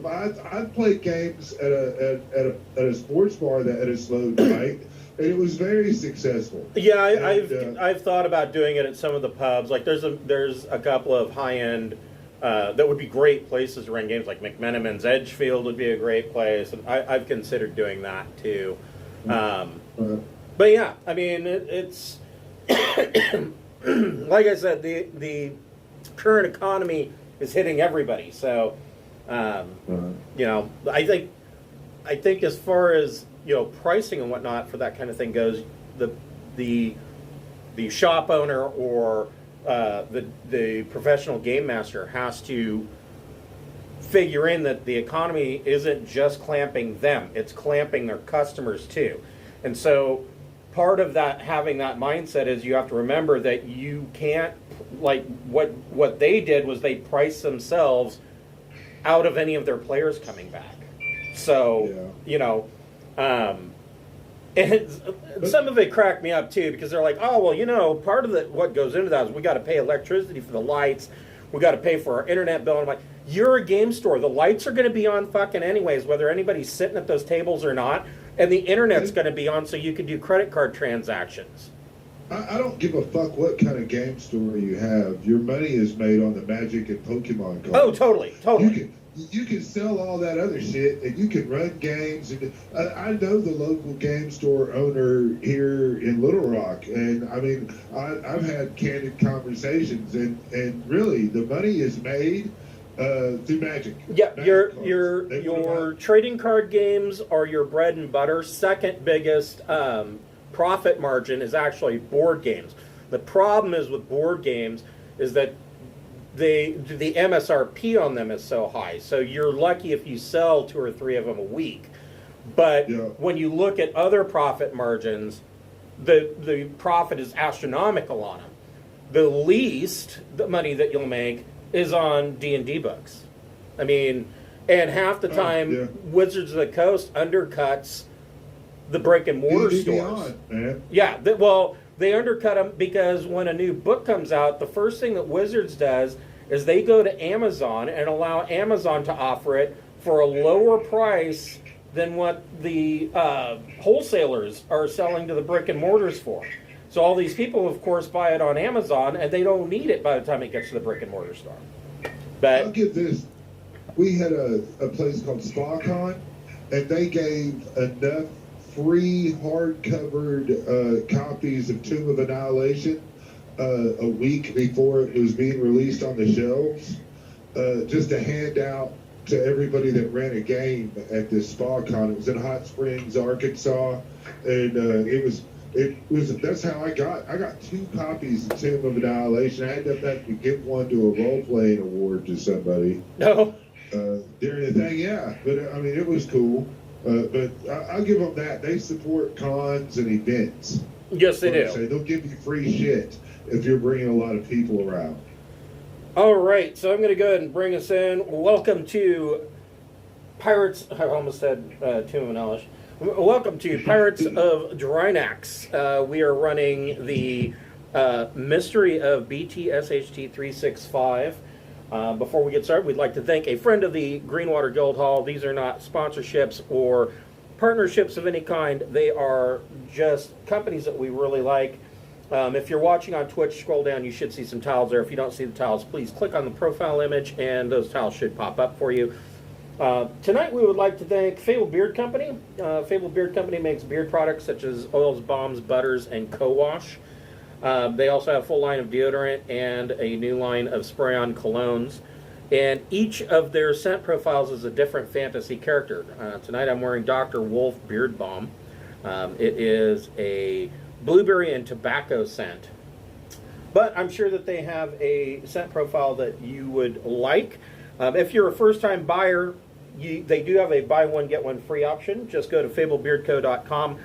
them. I'd played games at a sports bar that had a slow night, and it was very successful. Yeah, I've thought about doing it at some of the pubs. Like there's a couple of high end that would be great places to run games. Like McMenamin's Edgefield would be a great place, and I've considered doing that too. But yeah, I mein it's like I said, the current economy is hitting everybody. So you know, I think as far as pricing and whatnot for that kind of thing goes, the shop owner or the professional game master has to figure in that the economy isn't just clamping them; it's clamping their customers too. And so, part of that having that mindset is you have to remember that you can't, like what they did was they priced themselves out of any of their players coming back. So and some of it cracked me up too, because they're like, oh well, part of what goes into that is we got to pay electricity for the lights, we got to pay for our internet bill. And I'm like, you're a game store, the lights are going to be on fucking anyways, whether anybody's sitting at those tables or not, and the internet's going to be on so you can do credit card transactions. I don't give a fuck what kind of game store you have. Your money is made on the Magic and Pokemon cards. Oh, totally. You can sell all that other shit, and you can run games. And I know the local game store owner here in Little Rock, and I mean, I've had candid conversations, and really, the money is made through Magic. Yeah, your trading card games are your bread and butter. Second biggest profit margin is actually board games. The problem is with board games is that the MSRP on them is so high. So you're lucky if you sell 2 or 3 of them a week. But when you look at other profit margins, the profit is astronomical on them. The least the money that you'll make is on D&D books. I mean, and half the time Wizards of the Coast undercuts the brick and mortar stores. Beyond, man. Yeah, they undercut them because when a new book comes out, the first thing that Wizards does is they go to Amazon and allow Amazon to offer it for a lower price than what the wholesalers are selling to the brick and mortars for. So all these people, of course, buy it on Amazon, and they don't need it by the time it gets to the brick and mortar store. But I'll give this. We had a place called SpaCon, and they gave enough free hardcovered copies of Tomb of Annihilation a week before it was being released on the shelves, just to hand out to everybody that ran a game at this SpaCon. It was in Hot Springs, Arkansas, and it was that's how I got 2 copies of Tomb of Annihilation. I ended up having to give one to a role-playing award to somebody. No. During the thing, yeah. But I mean, it was cool. But I'll give them that. They support cons and events. Yes, they do. They'll give you free shit if you're bringing a lot of people around. All right, so I'm going to go ahead and bring us in. Welcome to Pirates. I almost said Tomb of Annihilation. Welcome to Pirates of Drinax. We are running the Mystery of BT-SHT 365. Before we get started, we'd like to thank a friend of the Greenwater Guildhall. These are not sponsorships or partnerships of any kind. They are just companies that we really like. If you're watching on Twitch, scroll down. You should see some towels there. If you don't see the towels, please click on the profile image, and those towels should pop up for you. Tonight, we would like to thank Fable Beard Company. Fable Beard Company makes beard products such as oils, balms, butters, and co-wash. They also have a full line of deodorant and a new line of spray-on colognes. And each of their scent profiles is a different fantasy character. Tonight I'm wearing Dr. Wolf Beard Balm. It is a blueberry and tobacco scent. But I'm sure that they have a scent profile that you would like. If you're a first-time buyer, they do have a buy one, get one free option. Just go to fablebeardco.com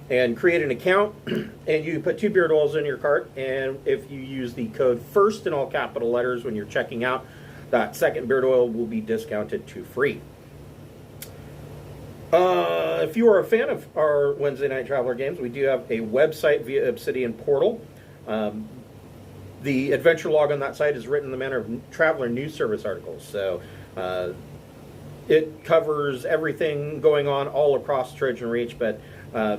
and create an account, and you put 2 beard oils in your cart, and if you use the code FIRST in all capital letters when you're checking out, that second beard oil will be discounted to free. If you are a fan of our Wednesday Night Traveler games, we do have a website via Obsidian Portal. The adventure log on that site is written in the manner of Traveler News Service articles, so it covers everything going on all across Trojan Reach, but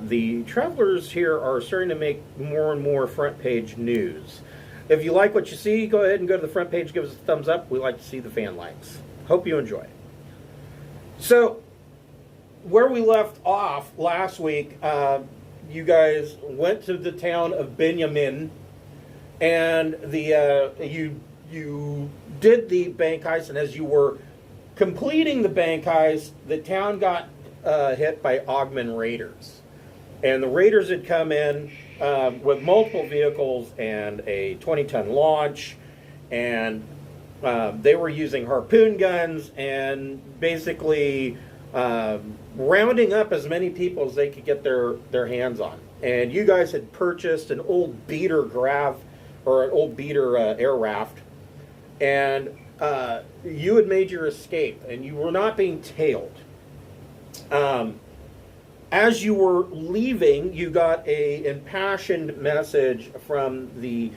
the travelers here are starting to make more and more front page news. If you like what you see, go ahead and go to the front page, give us a thumbs up. We like to see the fan likes. Hope you enjoy. So, where we left off last week, you guys went to the town of Binyamin, and you did the bank heist, and as you were completing the bank heist, the town got hit by Augmen raiders. And the raiders had come in with multiple vehicles and a 20-ton launch, and they were using harpoon guns and basically rounding up as many people as they could get their hands on. And you guys had purchased an old beater air raft, and you had made your escape, and you were not being tailed. As you were leaving, you got an impassioned message from the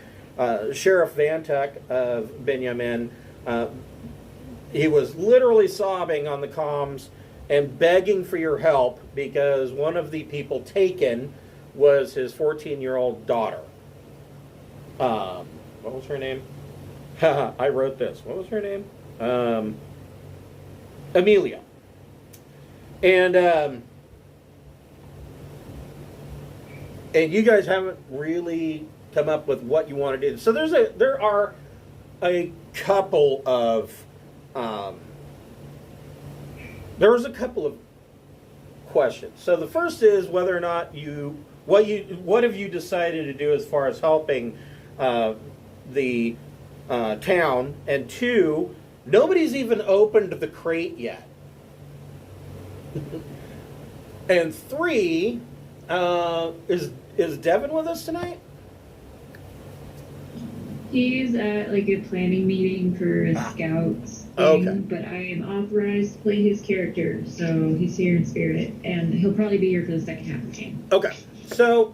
Sheriff Vantek of Binyamin. He was literally sobbing on the comms and begging for your help because one of the people taken was his 14-year-old daughter. What was her name? I wrote this. What was her name? Amelia. And you guys haven't really come up with what you want to do. So there are a couple of questions. So the first is whether or not what have you decided to do as far as helping the town, and two, nobody's even opened the crate yet. And three, is Devin with us tonight? He's at like a planning meeting for a scouts thing, okay. But I am authorized to play his character, so he's here in spirit, and he'll probably be here for the second half of the game. Okay, so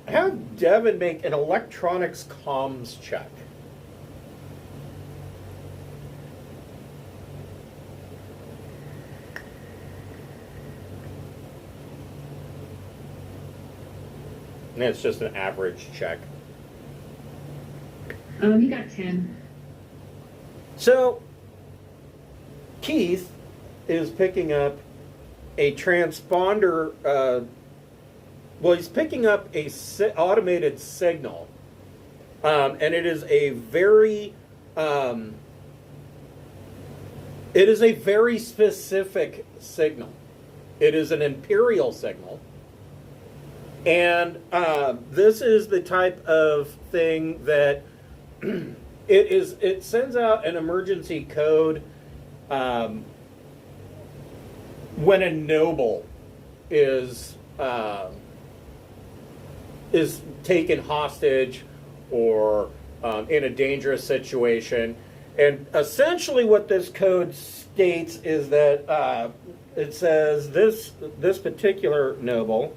have Devin make an electronics comms check. And it's just an average check. He got 10. So, Keith is picking up a transponder. He's picking up a automated signal, and it is a very specific signal. It is an imperial signal. And this is the type of thing that it sends out an emergency code when a noble is taken hostage or in a dangerous situation. And essentially what this code states is that it says this particular noble,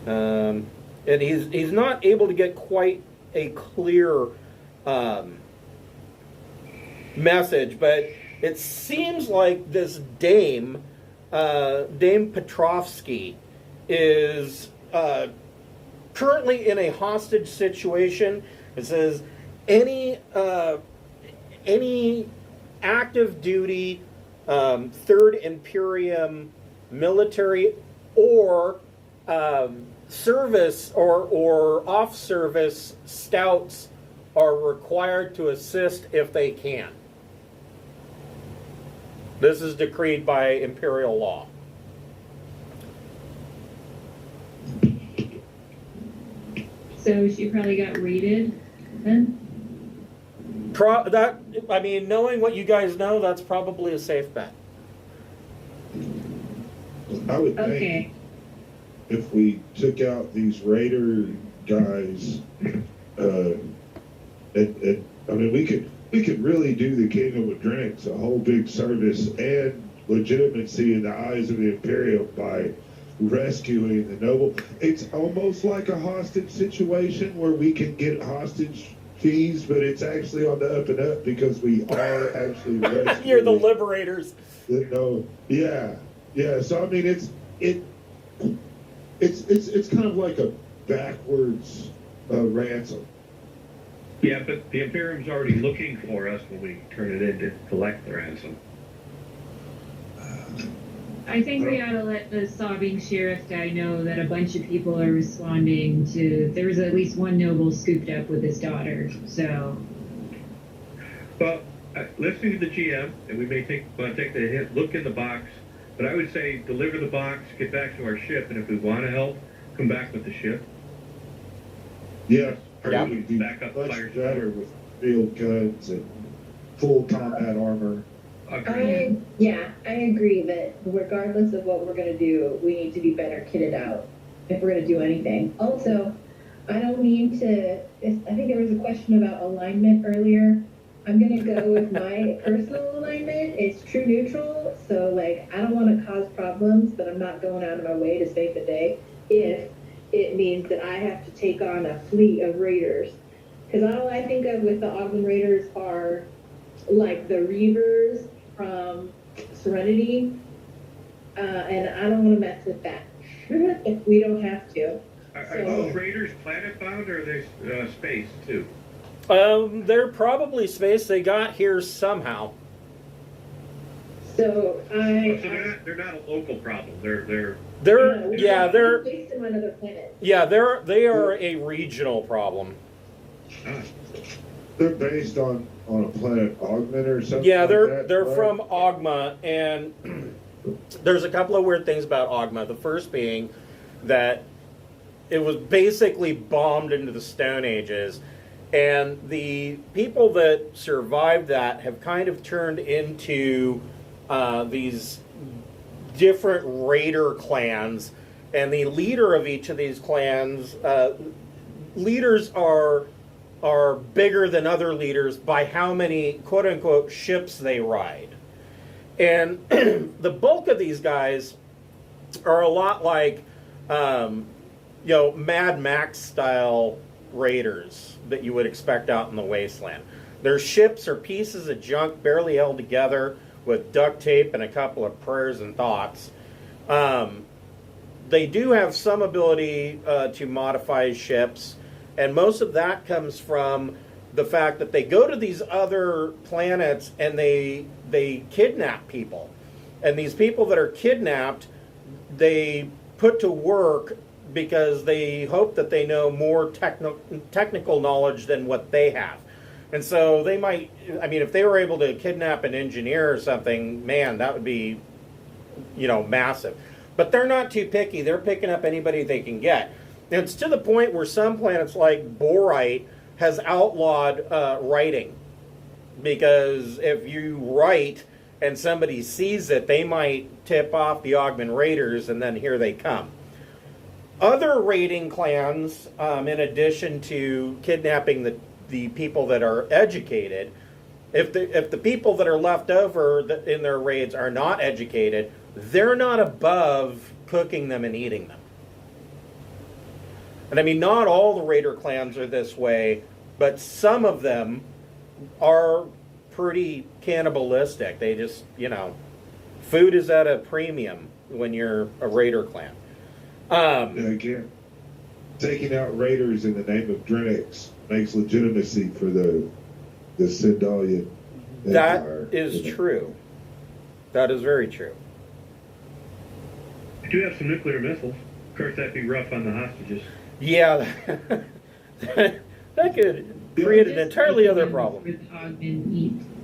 and he's not able to get quite a clear message, but it seems like this Dame Petrovsky is currently in a hostage situation. It says any active duty Third Imperium military or service or off-service scouts are required to assist if they can. This is decreed by imperial law. So she probably got raided then? Knowing what you guys know, that's probably a safe bet. I would think if we took out these raider guys, we could really do the Kingdom of Drinax a whole big service and legitimacy in the eyes of the Imperium by rescuing the noble. It's almost like a hostage situation where we can get hostage fees, but it's actually on the up and up because we are actually You're the liberators. No, yeah. So I mean, it's kind of like a backwards ransom. Yeah, but the Imperium's already looking for us when we turn it in to collect the ransom. I think we ought to let the sobbing sheriff guy know that a bunch of people are responding to. There was at least one noble scooped up with his daughter. So. Well, listening to the GM, and we may take the hit, look in the box. But I would say deliver the box, get back to our ship, and if we want to help, come back with the ship. Yeah, Yeah. we'd be Back up much fire better with field guns and full combat armor. Okay. I agree that regardless of what we're going to do, we need to be better kitted out if we're going to do anything. Also, I don't mean to, I think there was a question about alignment earlier. I'm going to go with my personal alignment. It's true neutral, so like I don't want to cause problems, but I'm not going out of my way to save the day if it means that I have to take on a fleet of raiders. Because all I think of with the Ogden Raiders are like the Reavers from Serenity, and I don't want to mess with that if we don't have to. Are those raiders planet bound or are they space too? They're probably space. They got here somehow. So they're not a local problem. They're based them on other planets. Yeah, they are a regional problem. They're based on a planet Augment or something. Yeah, they're like that, they're right? from Ogma, and there's a couple of weird things about Ogma. The first being that it was basically bombed into the Stone Ages, and the people that survived that have kind of turned into these different raider clans, and the leader of each of these clans, leaders are bigger than other leaders by how many quote-unquote ships they ride. And the bulk of these guys are a lot like, Mad Max style raiders that you would expect out in the wasteland. Their ships are pieces of junk barely held together with duct tape and a couple of prayers and thoughts. They do have some ability to modify ships, and most of that comes from the fact that they go to these other planets and they kidnap people. And these people that are kidnapped, they put to work because they hope that they know more technical knowledge than what they have. And so they might, if they were able to kidnap an engineer or something, man, that would be, massive. But they're not too picky. They're picking up anybody they can get. And it's to the point where some planets like Borite has outlawed writing. Because if you write and somebody sees it, they might tip off the Ogman Raiders, and then here they come. Other raiding clans, in addition to kidnapping the people that are educated, if the people that are left over in their raids are not educated, they're not above cooking them and eating them. And not all the raider clans are this way, but some of them are pretty cannibalistic. They just, food is at a premium when you're a raider clan. Again, taking out raiders in the name of Drinax makes legitimacy for the Sindalian Empire. That is true. That is very true. We do have some nuclear missiles. Of course, that'd be rough on the hostages. Yeah, that could create an entirely other problem.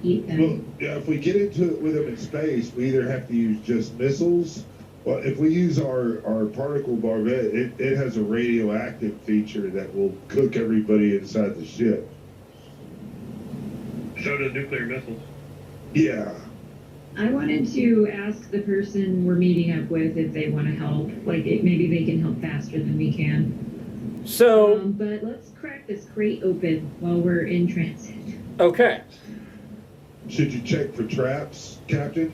Eat them. Well, yeah, if we get into it with them in space, we either have to use just missiles. Well, if we use our particle barbette, it has a radioactive feature that will cook everybody inside the ship. So do nuclear missiles. Yeah. I wanted to ask the person we're meeting up with if they want to help. Maybe they can help faster than we can. So, but let's crack this crate open while we're in transit. Okay. Should you check for traps, Captain?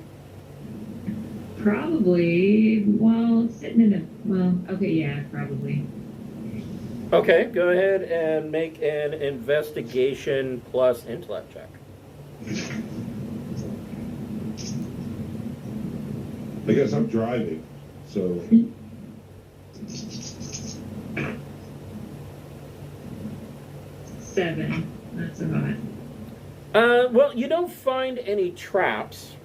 Probably. While sitting in probably. Okay, go ahead and make an investigation plus intellect check. I guess I'm driving, so. 7. That's a lot. Well, you don't find any traps.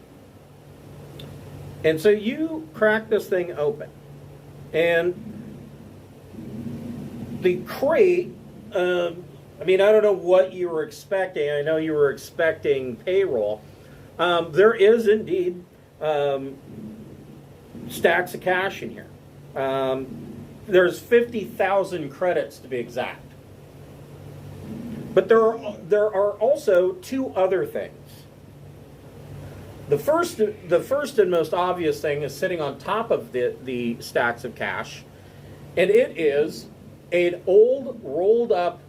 And so you crack this thing open. And the crate, I don't know what you were expecting. I know you were expecting payroll. There is indeed stacks of cash in here. There's 50,000 credits to be exact. But there are also two other things. The first and most obvious thing is sitting on top of the stacks of cash, and it is an old rolled up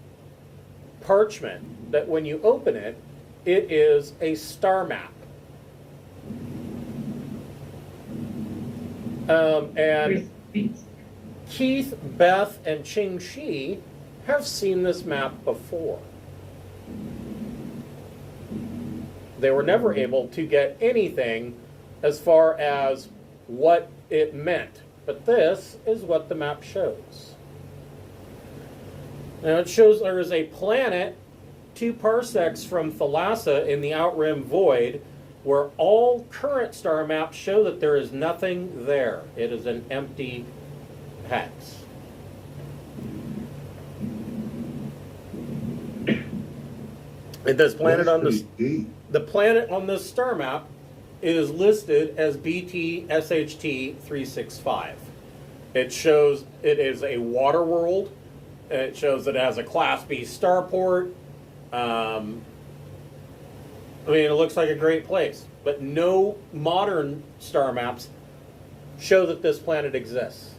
parchment that when you open it, it is a star map. And Keith, Beth, and Ching Shi have seen this map before. They were never able to get anything as far as what it meant. But this is what the map shows. Now it shows there is a planet 2 parsecs from Thalassa in the Outrim Void, where all current star maps show that there is nothing there. It is an empty hex. And this planet on this, the planet on this star map is listed as BT-SHT 365. It shows it is a water world. It shows it has a Class B starport. It looks like a great place, but no modern star maps show that this planet exists.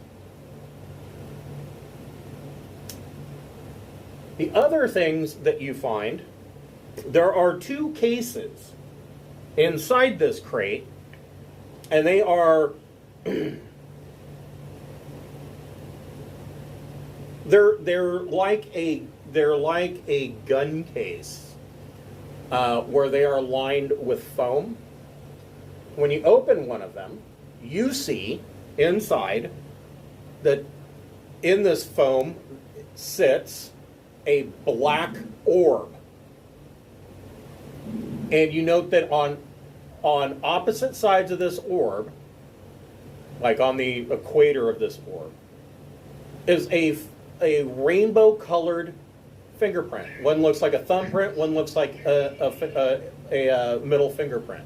The other things that you find, there are 2 cases inside this crate, and they are they're like a gun case where they are lined with foam. When you open one of them, you see inside that in this foam sits a black orb. And you note that on opposite sides of this orb, like on the equator of this orb, is a rainbow-colored fingerprint. One looks like a thumbprint, one looks like a middle fingerprint.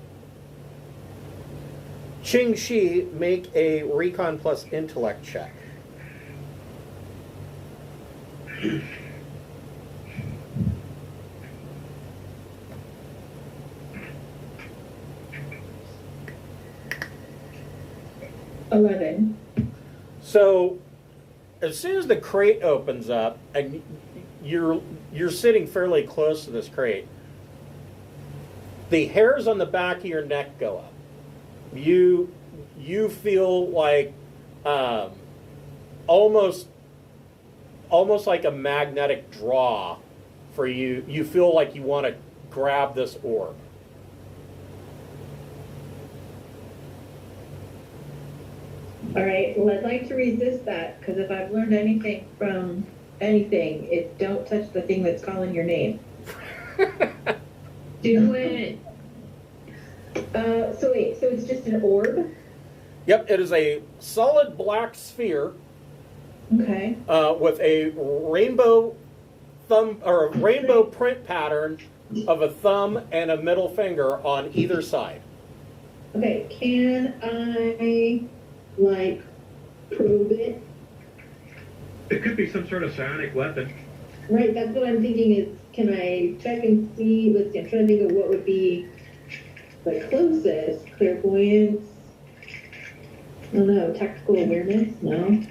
Ching Shi, make a recon plus intellect check. $11. So, as soon as the crate opens up, and you're sitting fairly close to this crate, the hairs on the back of your neck go up. You feel like almost like a magnetic draw for you. You feel like you want to grab this orb. All right, well, I'd like to resist that, because if I've learned anything from anything, it's don't touch the thing that's calling your name. Do it. So it's just an orb? Yep, it is a solid black sphere. Okay. With a rainbow thumb or a rainbow print pattern of a thumb and a middle finger on either side. Okay, can I, probe it? It could be some sort of psionic weapon. Right, that's what I'm thinking is, can I check and see, let's see, I'm trying to think of what would be the closest. Clairvoyance? I don't know, tactical awareness? No.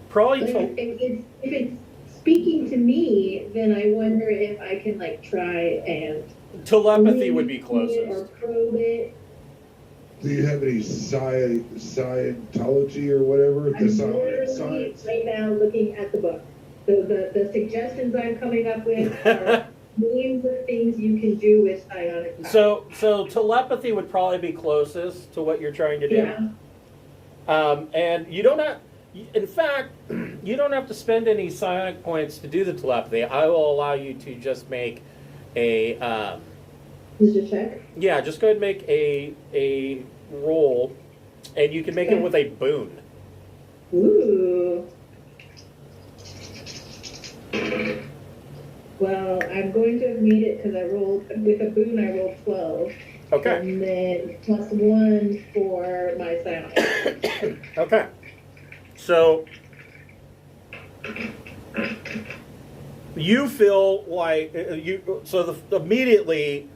Probably. If it's speaking to me, then I wonder if I can try and Telepathy would be or closest. probe it. Do you have any Scientology or whatever? I'm literally right now looking at the book. The suggestions I'm coming up with are millions of things you can do with psionic power. So telepathy would probably be closest to what you're trying to do. Yeah. And you don't have, in fact, you don't have to spend any psionic points to do the telepathy. I will allow you to just make a. Just a check? Yeah, just go ahead and make a roll, and you can make it with a boon. Ooh. Well, I'm going to have made it because I rolled, with a boon I rolled 12. Okay. And then plus 1 for my psionic. Okay. So you feel like immediately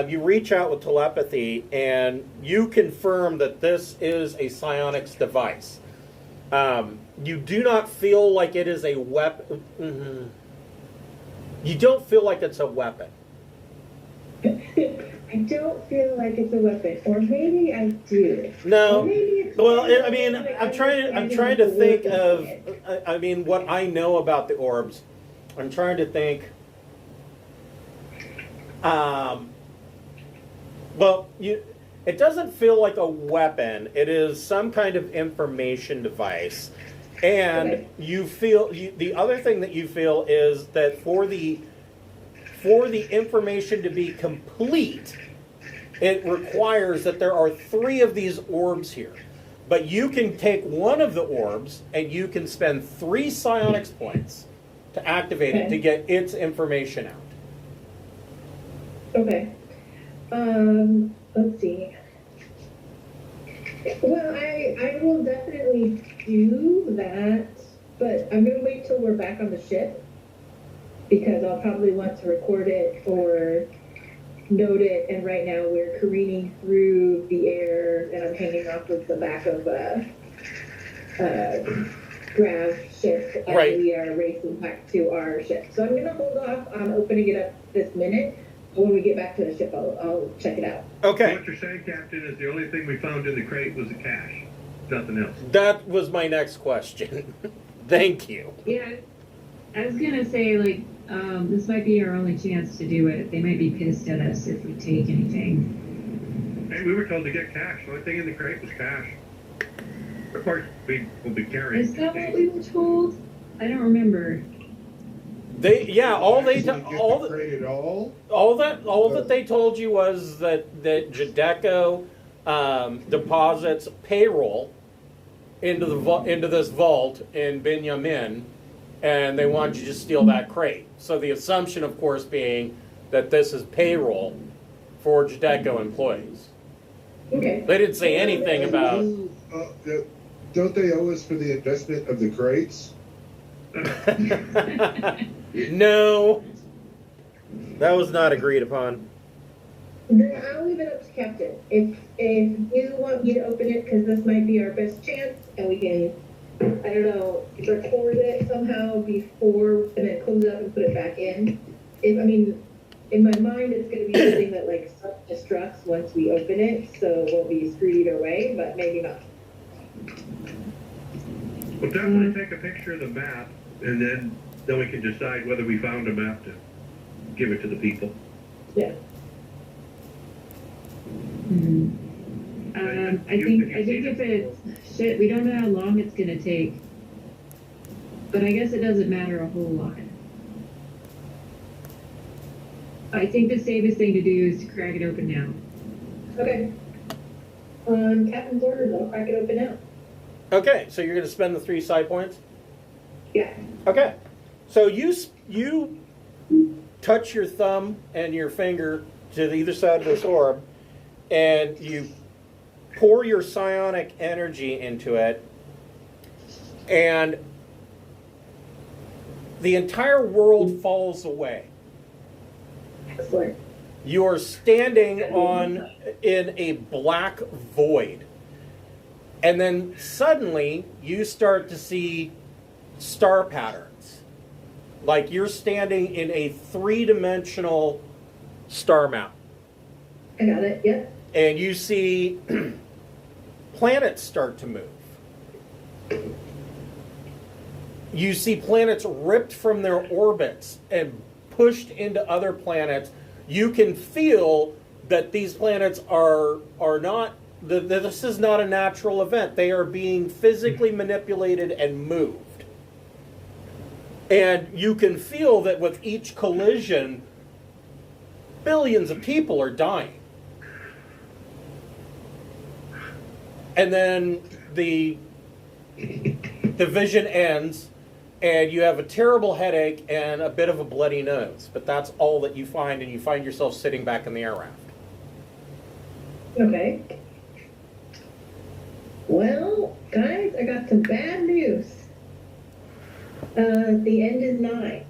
you reach out with telepathy and you confirm that this is a psionics device. You do not feel like it is a weapon. Mm-hmm. You don't feel like it's a weapon. I don't feel like it's a weapon, or maybe I do. No. Or maybe it's Well, I mean, I'm trying to think of. I mean, what I know about the orbs. I'm trying to think. Well, it doesn't feel like a weapon. It is some kind of information device. And Okay. you feel the other thing that you feel is that for the information to be complete, it requires that there are 3 of these orbs here. But you can take one of the orbs and you can spend 3 psionics points to activate it to get its information out. Okay. Let's see. Well, I will definitely do that, but I'm going to wait till we're back on the ship because I'll probably want to record it or note it, and right now we're careening through the air and I'm hanging off of the back of Grav ship as Right. we are racing back to our ship. So I'm going to hold off on opening it up this minute. When we get back to the ship, I'll check it out. Okay. What you're saying, Captain, is the only thing we found in the crate was the cash. Nothing else. That was my next question. Thank you. Yeah, I was gonna say, like, this might be our only chance to do it. They might be pissed at us if we take anything. Hey, we were told to get cash. The only thing in the crate was cash. Of course, we will be carrying. Is that what we were told? I don't remember. All that they told you was that Jadeko deposits payroll into this vault in Binyamin, and they want you to steal that crate. So the assumption, of course, being that this is payroll for Jadeko employees. Okay. They didn't say anything about. Don't they owe us for the investment of the crates? No, that was not agreed upon. Then I'll leave it up to Captain. If you want me to open it, because this might be our best chance, and we can, I don't know, record it somehow before, and then close it up and put it back in. In my mind, it's going to be something that like self-destructs once we open it, so we'll be screwed either way, but maybe not. We'll definitely take a picture of the map, and then we can decide whether we found a map to give it to the people. Yeah. I think if it's shit, we don't know how long it's gonna take. But I guess it doesn't matter a whole lot. I think the safest thing to do is to crack it open now. Okay. Captain's orders, I'll crack it open now. Okay, so you're going to spend the 3 side points? Yeah. Okay. So you touch your thumb and your finger to either side of this orb, and you pour your psionic energy into it, and the entire world falls away. Excellent. You are standing in a black void. And then suddenly you start to see star patterns. Like you're standing in a 3-dimensional star map. I got it, yep. And you see planets start to move. You see planets ripped from their orbits and pushed into other planets. You can feel that these planets are not, this is not a natural event. They are being physically manipulated and moved. And you can feel that with each collision, billions of people are dying. And then the vision ends, and you have a terrible headache and a bit of a bloody nose. But that's all that you find, and you find yourself sitting back in the air raft. Okay. Well, guys, I got some bad news. The end is nigh.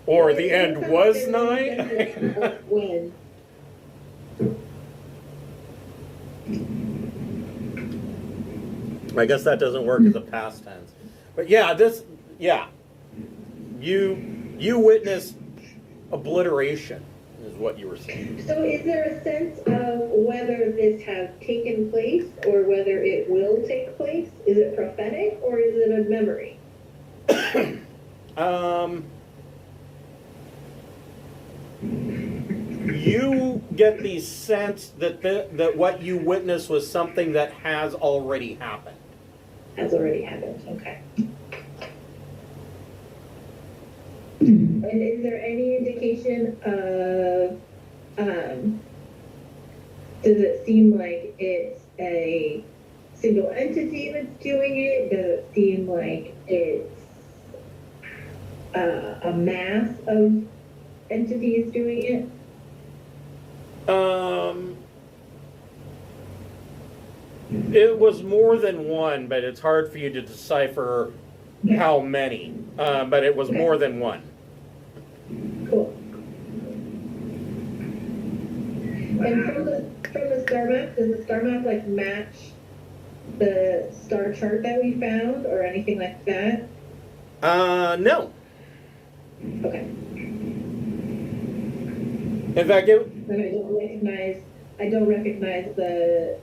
Or the end was nigh. When? I guess that doesn't work as a past tense. But yeah, you witnessed obliteration, is what you were saying. So is there a sense of whether this has taken place or whether it will take place? Is it prophetic or is it a memory? You get the sense that that what you witnessed was something that has already happened. Has already happened, okay. And is there any indication of, does it seem like it's a single entity that's doing it? Does it seem like it's a mass of entities doing it? It was more than one, but it's hard for you to decipher how many. But it was more than one. Cool. And from the star map, does the star map like match the star chart that we found or anything like that? No. Okay. In fact, And I don't recognize the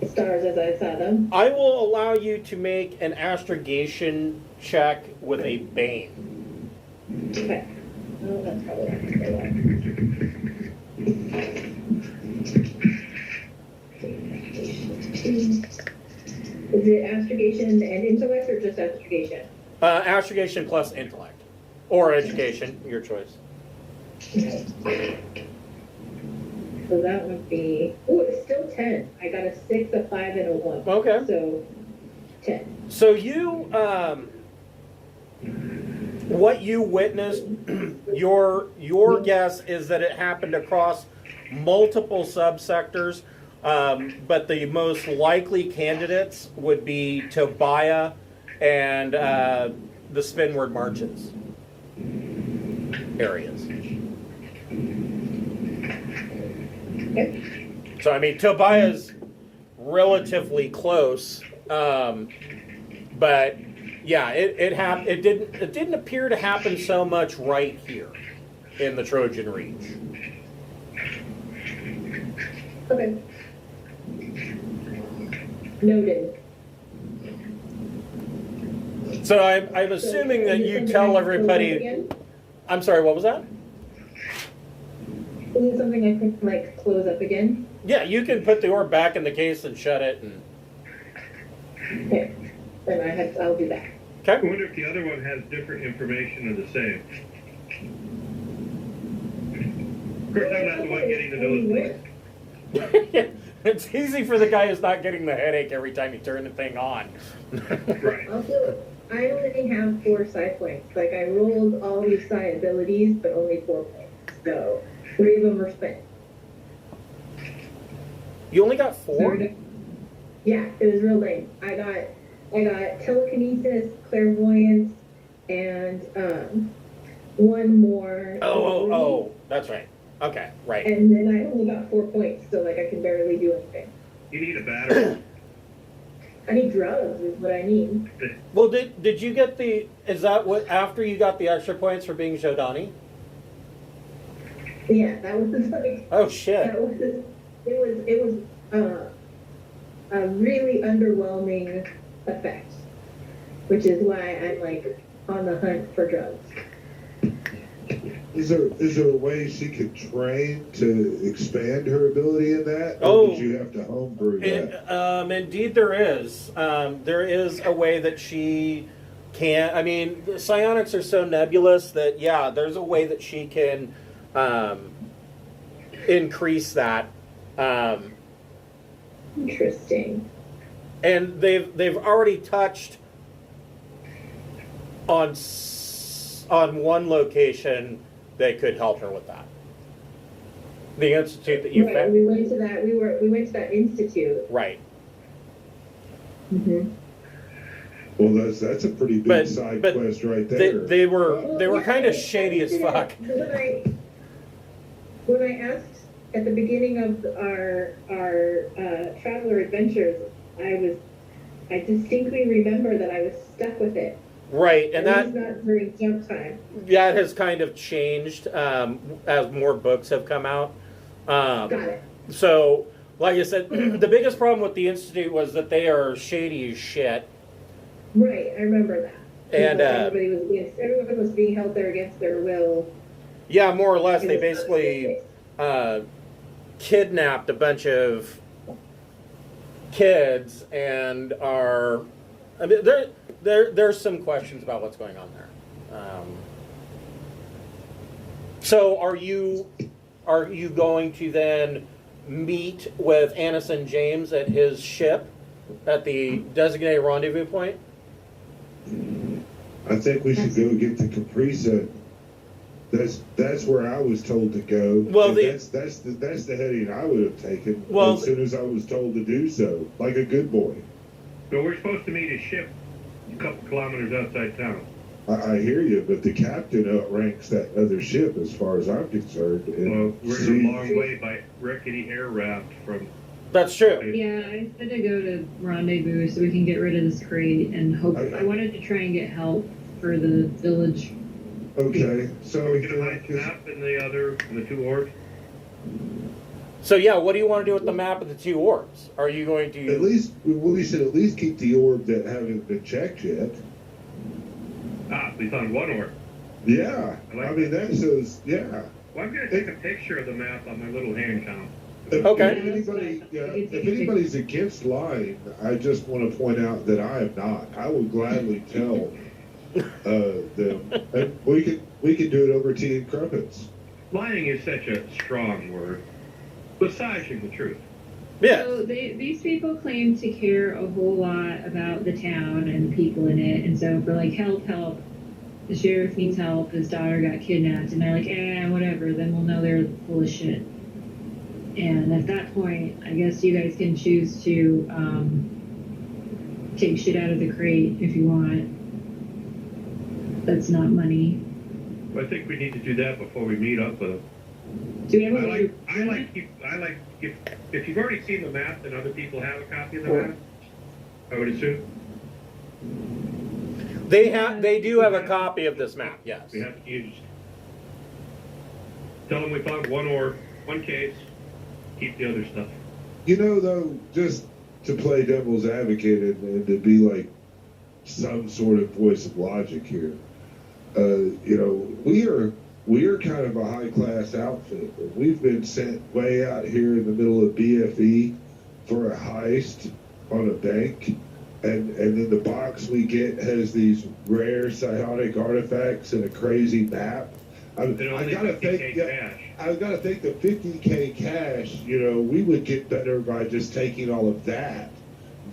stars as I saw them. I will allow you to make an astrogation check with a bane. Okay. Oh, that's probably not going to go well. Is it astrogation and intellect or just astrogation? Astrogation plus intellect. Or education, your choice. Okay. So that would be, oh, it's still 10. I got a 6, a 5, and a 1. Okay. So 10. So you, what you witnessed, your guess is that it happened across multiple subsectors, but the most likely candidates would be Tobiah and the Spinward Marches areas. Okay. So, I mean, Tobiah's relatively close, but yeah, it didn't appear to happen so much right here in the Trojan Reach. Okay. Noted. So I'm assuming that you tell everybody. I'm sorry, what was that? Is it something I could like close up again? Yeah, you can put the orb back in the case and shut it. And... Okay. Then I'll do that. Okay. I wonder if the other one has different information or the same. Of course, I'm not the one getting the nosebleeds. It's easy for the guy who's not getting the headache every time you turn the thing on. Right. Also, I only have 4 psi points. Like I rolled all these psi abilities, but only 4 points. So 3 of them were spent. You only got 4? Yeah, it was real lame. I got telekinesis, clairvoyance, and one more. Oh, that's right. Okay, right. And then I only got 4 points, so like I can barely do anything. You need a battery. I need drugs is what I need. Well, did you get is that what after you got the extra points for being Jodani? Yeah, that was like. Oh shit. It was a really underwhelming effect, which is why I'm like on the hunt for drugs. Is there a way she could train to expand her ability in that? Or Oh. did you have to homebrew that? Indeed, there is. There is a way that she can. I mean, psionics are so nebulous that yeah, there's a way that she can increase that. Interesting. And they've already touched on one location that could help her with that. The institute that you right, found. we went to that. We went to that institute. Right. Mm-hmm. Well, that's a pretty big side quest right there. They were kind of shady as fuck. When I asked at the beginning of our traveler adventures, I distinctly remember that I was stuck with it. Right, and that was not during jump time. Yeah, it has kind of changed as more books have come out. Got it. So, like I said, the biggest problem with the Institute was that they are shady as shit. Right, I remember that. And everyone was being held there against their will. Yeah, more or less, they basically kidnapped a bunch of kids and are. I mean, there's some questions about what's going on there. So, are you going to then meet with Anison James at his ship at the designated rendezvous point? I think we should go get the Caprisa. That's where I was told to go. Well, that's the heading I would have taken as soon as I was told to do so, like a good boy. So we're supposed to meet his ship a couple kilometers outside town. I hear you, but the captain outranks that other ship as far as I'm concerned. Well, we're a long way by rickety air raft from. That's true. Yeah, I said to go to rendezvous so we can get rid of this crate and hope. I wanted to try and get help for the village. Okay, so we can hide the map and the two orbs. So yeah, what do you want to do with the map of the two orbs? Are you going to we should at least keep the orb that haven't been checked yet. We found one orb. Yeah, I mean that shows. Yeah. Well, I'm going to take a picture of the map on my little hand count. Okay. If anybody's against lying, I just want to point out that I am not. I will gladly tell them. And we can do it over tea and crumpets. Lying is such a strong word. Massaging the truth. Yeah. So these people claim to care a whole lot about the town and the people in it, and so for like help, the sheriff needs help. His daughter got kidnapped, and they're like, whatever. Then we'll know they're full of shit. And at that point, I guess you guys can choose to take shit out of the crate if you want. That's not money. I think we need to do that before we meet up with them. Do we have if you've already seen the map, then other people have a copy of the map. I would assume. They do have a copy of this map. Yes. We have to use. Tell them we found one orb, one case. Keep the other stuff. You know, though, just to play devil's advocate and to be like some sort of voice of logic here, we are kind of a high-class outfit. We've been sent way out here in the middle of BFE for a heist on a bank, and then the box we get has these rare psionic artifacts and a I gotta think the 50K cash, we would get better by just taking all of that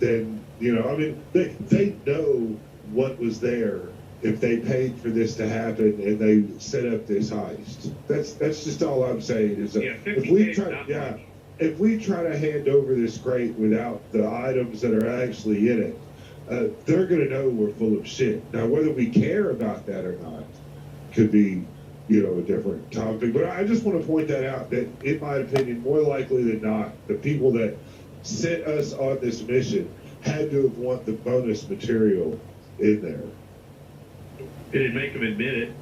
than, they know what was there if they paid for this to happen and they set up this heist. That's just all I'm saying is that if we try to hand over this crate without the items that are actually in it, they're going to know we're full of shit. Now, whether we care about that or not could be, a different topic. But I just want to point that out, that in my opinion, more likely than not, the people that sent us on this mission had to have want the bonus material in there. It didn't make them admit it.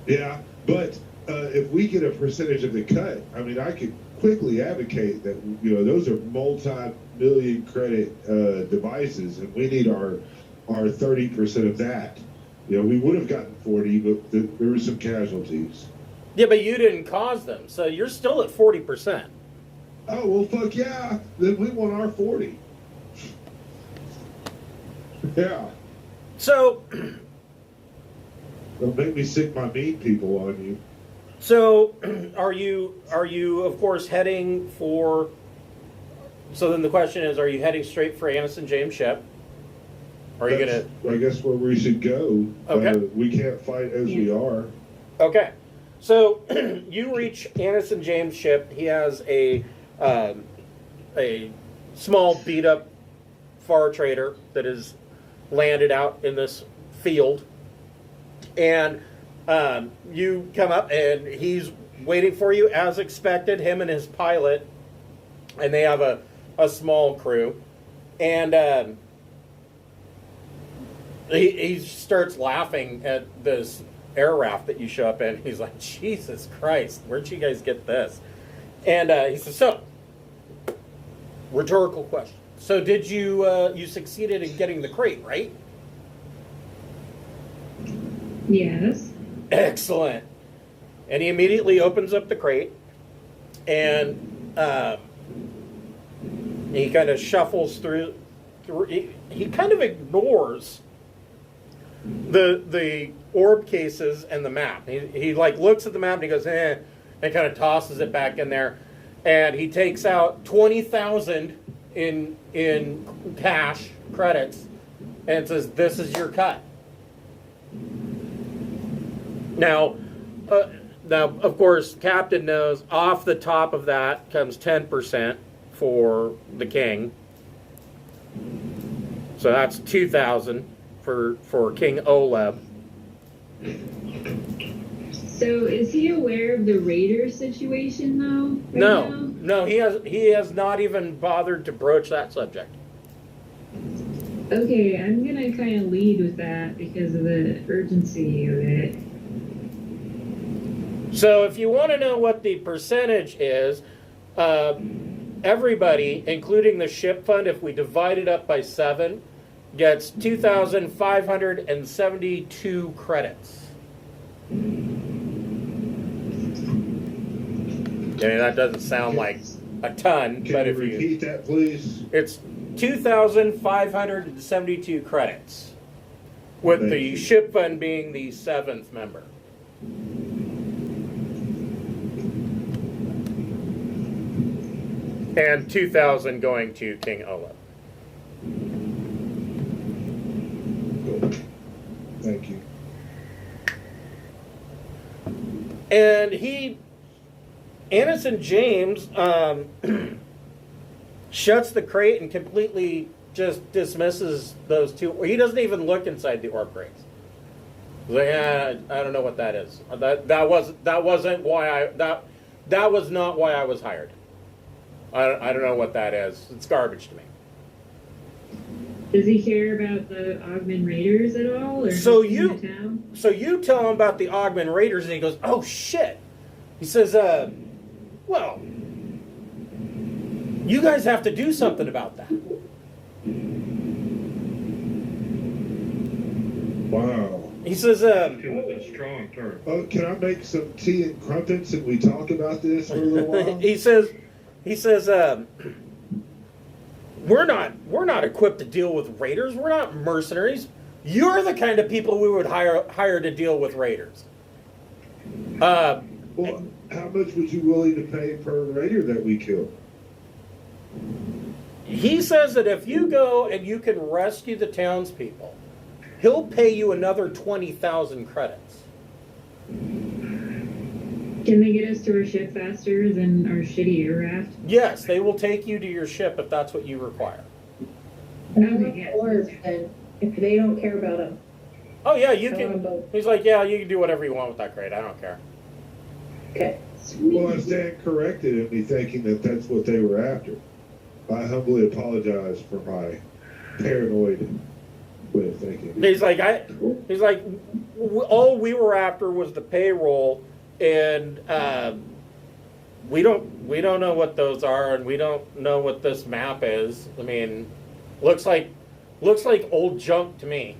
Yeah, but if we get a percentage of the cut, I mean, I could quickly advocate that, those are multi-million credit devices, and we need our 30% of that. We would have gotten 40, but there were some casualties. Yeah, but you didn't cause them, so you're still at 40%. Oh, well, fuck yeah. Then we want our 40. Yeah. So, Don't make me sick my meat people on you. so are you of course heading for? So then the question is, are you heading straight for Anderson James Ship? Are you That's, I guess where we should go. Okay. We can't fight as we are. Okay. So you reach Anderson James Ship. He has a small beat up far trader that is landed out in this field, and you come up and he's waiting for you as expected, him and his pilot, and they have a small crew, and he starts laughing at this air raft that you show up in. He's like, Jesus Christ, where'd you guys get this? And he says, so, rhetorical question. So did you succeeded in getting the crate, right? Yes. Excellent. And he immediately opens up the crate, and he kind of shuffles through he kind of ignores the orb cases and the map. He like looks at the map and he goes, and kind of tosses it back in there, and he takes out 20,000 in cash credits and says, "This is your cut." Now, of course, Captain knows off the top of that comes 10% for the king. So that's 2,000 for King Oleb. So is he aware of the raider situation though? No, he has not even bothered to broach that subject. Okay, I'm gonna kind of lead with that because of the urgency of it. So if you want to know what the percentage is, everybody, including the ship fund, if we divide it up by 7, gets 2,572 credits. Okay, that doesn't sound like a ton, Can but you if you repeat that, please? it's 2,572 credits, with Thank the you. ship fund being the 7th member. And 2,000 going to King Olaf. Thank you. And Anderson James shuts the crate and completely just dismisses those two. He doesn't even look inside the orb crates. He's like, I don't know what that is. That was not why I was hired. I don't know what that is. It's garbage to me. Does he care about the Ogman Raiders at all? Or So just in you- the town? So you tell him about the Ogman Raiders, and he goes, "Oh shit!" He says, "Well, you guys have to do something about that." Wow. He says, Too a strong term. Oh, can I make some tea and crumpets and we talk about this for a little while? he says, we're not equipped to deal with raiders. We're not mercenaries. You're the kind of people we would hire to deal with raiders. Well, how much would you willing to pay per raider that we kill? He says that if you go and you can rescue the townspeople, he'll pay you another 20,000 credits. Can they get us to our ship faster than our shitty air raft? Yes, they will take you to your ship if that's what you require. And I want the orbs then, if they don't care about them. Oh yeah, you I want them can. both. He's like, yeah, you can do whatever you want with that crate. I don't care. Okay. Well, I stand corrected in me thinking that that's what they were after. I humbly apologize for my paranoid way of thinking. He's like, all we were after was the payroll and we don't know what those are, and we don't know what this map is. I mean, looks like old junk to me.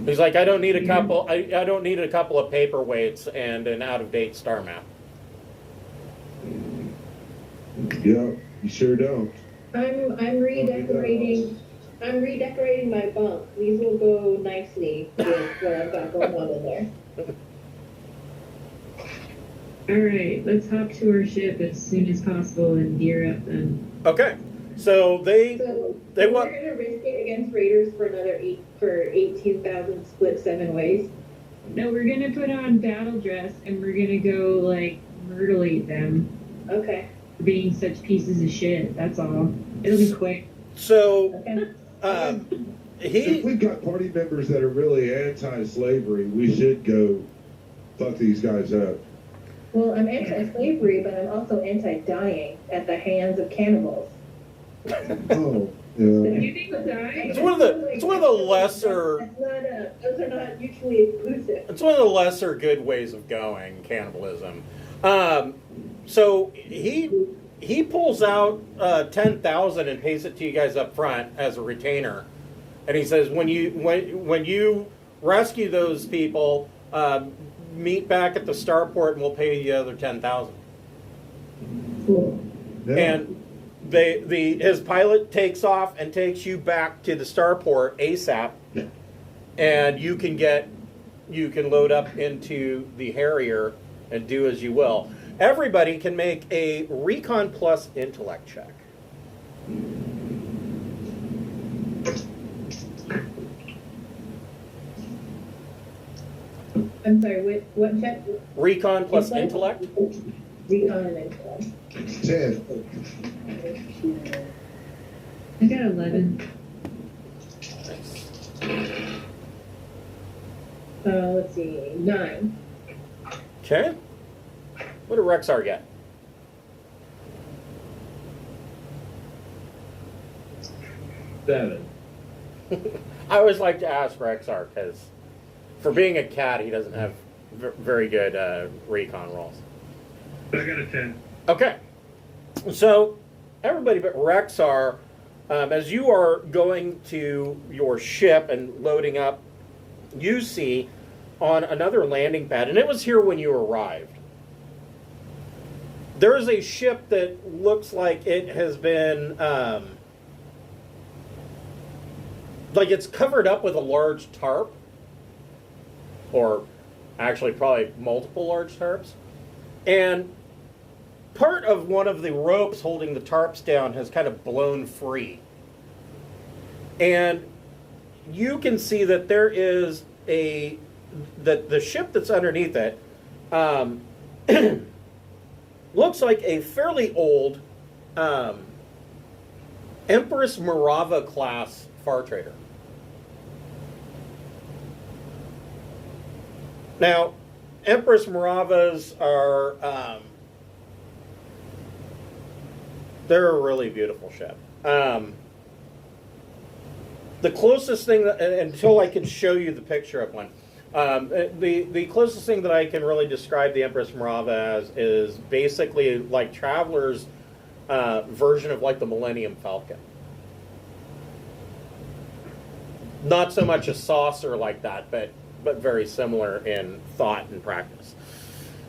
He's like, I don't need a couple. I don't need a couple of paperweights and an out-of-date star map. Yeah, you sure don't. I'm redecorating. I'm redecorating my bunk. These will go nicely with what I've got going on in there. All right, let's hop to our ship as soon as possible and gear up then. Okay, so they So They we're want- gonna risk it against Raiders for another 18,000 split 7 ways. No, we're gonna put on battle dress and we're gonna go like murderate them Okay. for being such pieces of shit. That's all. It'll be quick. so Okay. If we've got party members that are really anti-slavery, we should go fuck these guys up. Well, I'm anti-slavery, but I'm also anti-dying at the hands of cannibals. Oh, yeah. You think we'll die? It's one of the lesser. That's not, those are not mutually exclusive. It's one of the lesser good ways of going, cannibalism. So he pulls out 10,000 and pays it to you guys up front as a retainer, and he says, when you rescue those people, meet back at the starport and we'll pay you the other 10,000. Cool. Yeah. And his pilot takes off and takes you back to the starport ASAP, and you can load up into the Harrier and do as you will. Everybody can make a Recon plus intellect check. I'm sorry, what check? Recon plus intellect. Recon and intellect. 10. I got 11. Let's see, 9. Okay. What did Rexar get? 7. I always like to ask Rexar because, for being a cat, he doesn't have very good recon rolls. I got a 10. Okay. So, everybody but Rexar, as you are going to your ship and loading up, you see on another landing pad, and it was here when you arrived, there is a ship that looks like it has been, like it's covered up with a large tarp, or actually probably multiple large tarps, and part of one of the ropes holding the tarps down has kind of blown free. And you can see that there is that the ship that's underneath it looks like a fairly old Empress Morava class far trader. Now, Empress Moravas are they're a really beautiful ship. The closest thing until I can show you the picture of one, the closest thing that I can really describe the Empress Morava as is basically like Traveler's version of like the Millennium Falcon. Not so much a saucer like that, but very similar in thought and practice.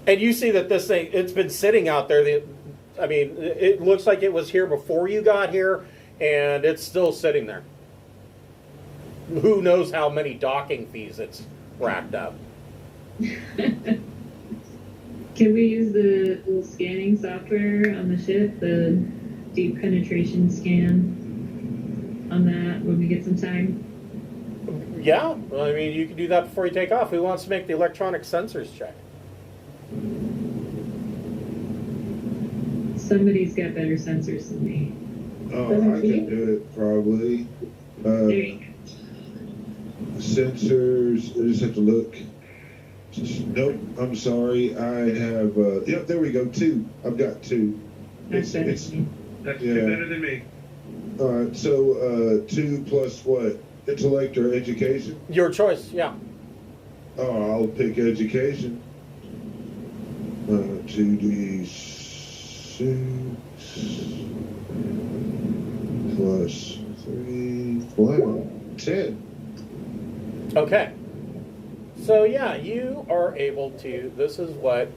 And you see that this thing, it's been sitting out there. I mean, it looks like it was here before you got here, and it's still sitting there. Who knows how many docking fees it's racked up. Can we use the scanning software on the ship, the deep penetration scan on that when we get some time? Yeah, well, I mean, you can do that before you take off. Who wants to make the electronic sensors check? Somebody's got better sensors than me. Oh, I can do it probably. There you go. Sensors, I just have to look. Nope, I'm sorry. I have, yep, there we go, 2. I've got 2. That's better It's, than me. That's Yeah. better than me. all right, so 2 plus what? Intellect or education? Your choice, yeah. Oh, I'll pick education. 2d6 plus 3, 1, 10. Okay. So yeah, you are able to, this is what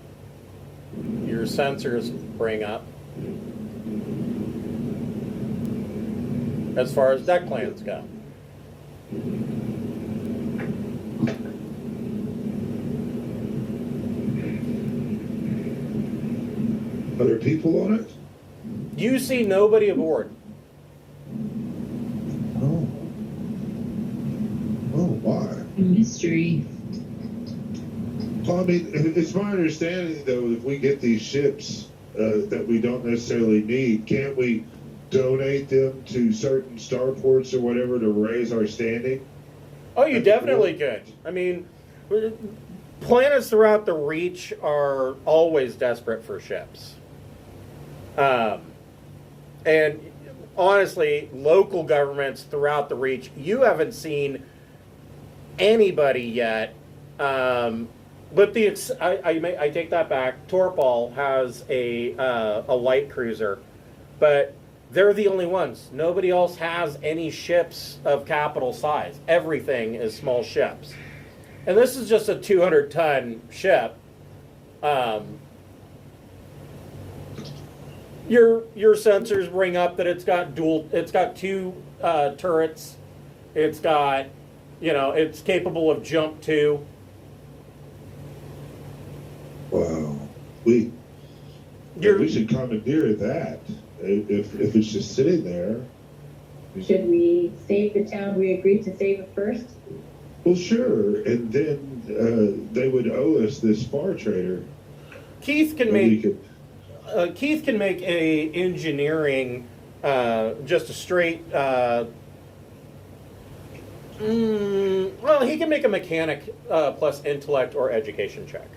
your sensors bring up as far as deck plans go. Are there people on it? You see nobody aboard. Oh. Oh, why? Mystery. Well, I mean, it's my understanding, though, if we get these ships that we don't necessarily need, can't we donate them to certain starports or whatever to raise our standing? Oh, you definitely could. I mean, planets throughout the Reach are always desperate for ships. And honestly, local governments throughout the Reach, you haven't seen anybody yet. But I take that back. Torpal has a light cruiser, but they're the only ones. Nobody else has any ships of capital size. Everything is small ships. And this is just a 200-ton ship. Your sensors bring up that it's got two turrets. It's got, it's capable of jump 2. Wow. We should commandeer that if it's just sitting there. Should we save the town we agreed to save it first? Well, sure. And then they would owe us this spar trader. Keith can make a engineering, just a straight. Well, he can make a mechanic plus intellect or education check.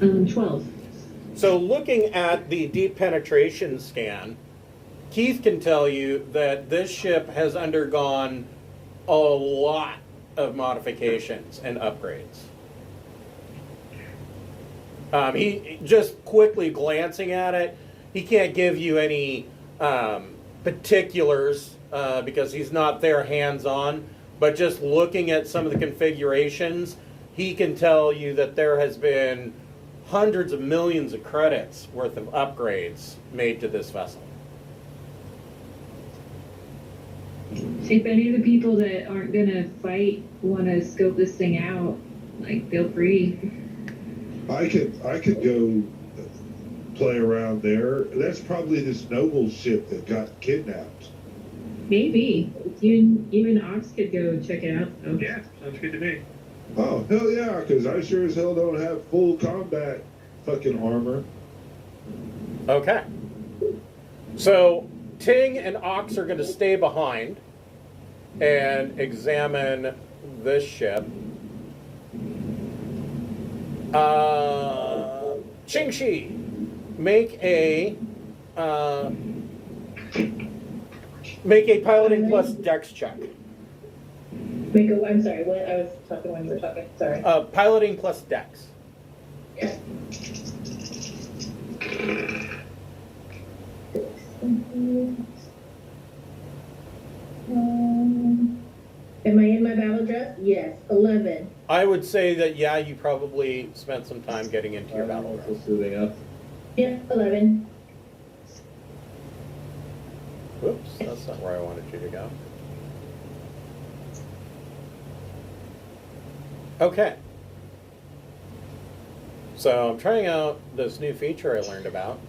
12. So looking at the deep penetration scan, Keith can tell you that this ship has undergone a lot of modifications and upgrades. He just quickly glancing at it, he can't give you any particulars because he's not there hands-on, but just looking at some of the configurations, he can tell you that there has been hundreds of millions of credits worth of upgrades made to this vessel. If any of the people that aren't gonna fight want to scope this thing out, feel free. I could go play around there. That's probably this noble ship that got kidnapped. Maybe. Even Ox could go check it out, though. Yeah, sounds good to me. Oh, hell yeah, because I sure as hell don't have full combat fucking armor. Okay. So Ting and Ox are going to stay behind and examine this ship. Qingxi, make a piloting plus dex check. I'm sorry, what? I was talking when you were talking, sorry. Piloting plus dex. Yeah. Am I in my battle dress? Yes, 11. I would say that, yeah, you probably spent some time getting into your battle dress. Soothing up. Yeah, 11. Whoops, that's not where I wanted you to go. Okay. So I'm trying out this new feature I learned about.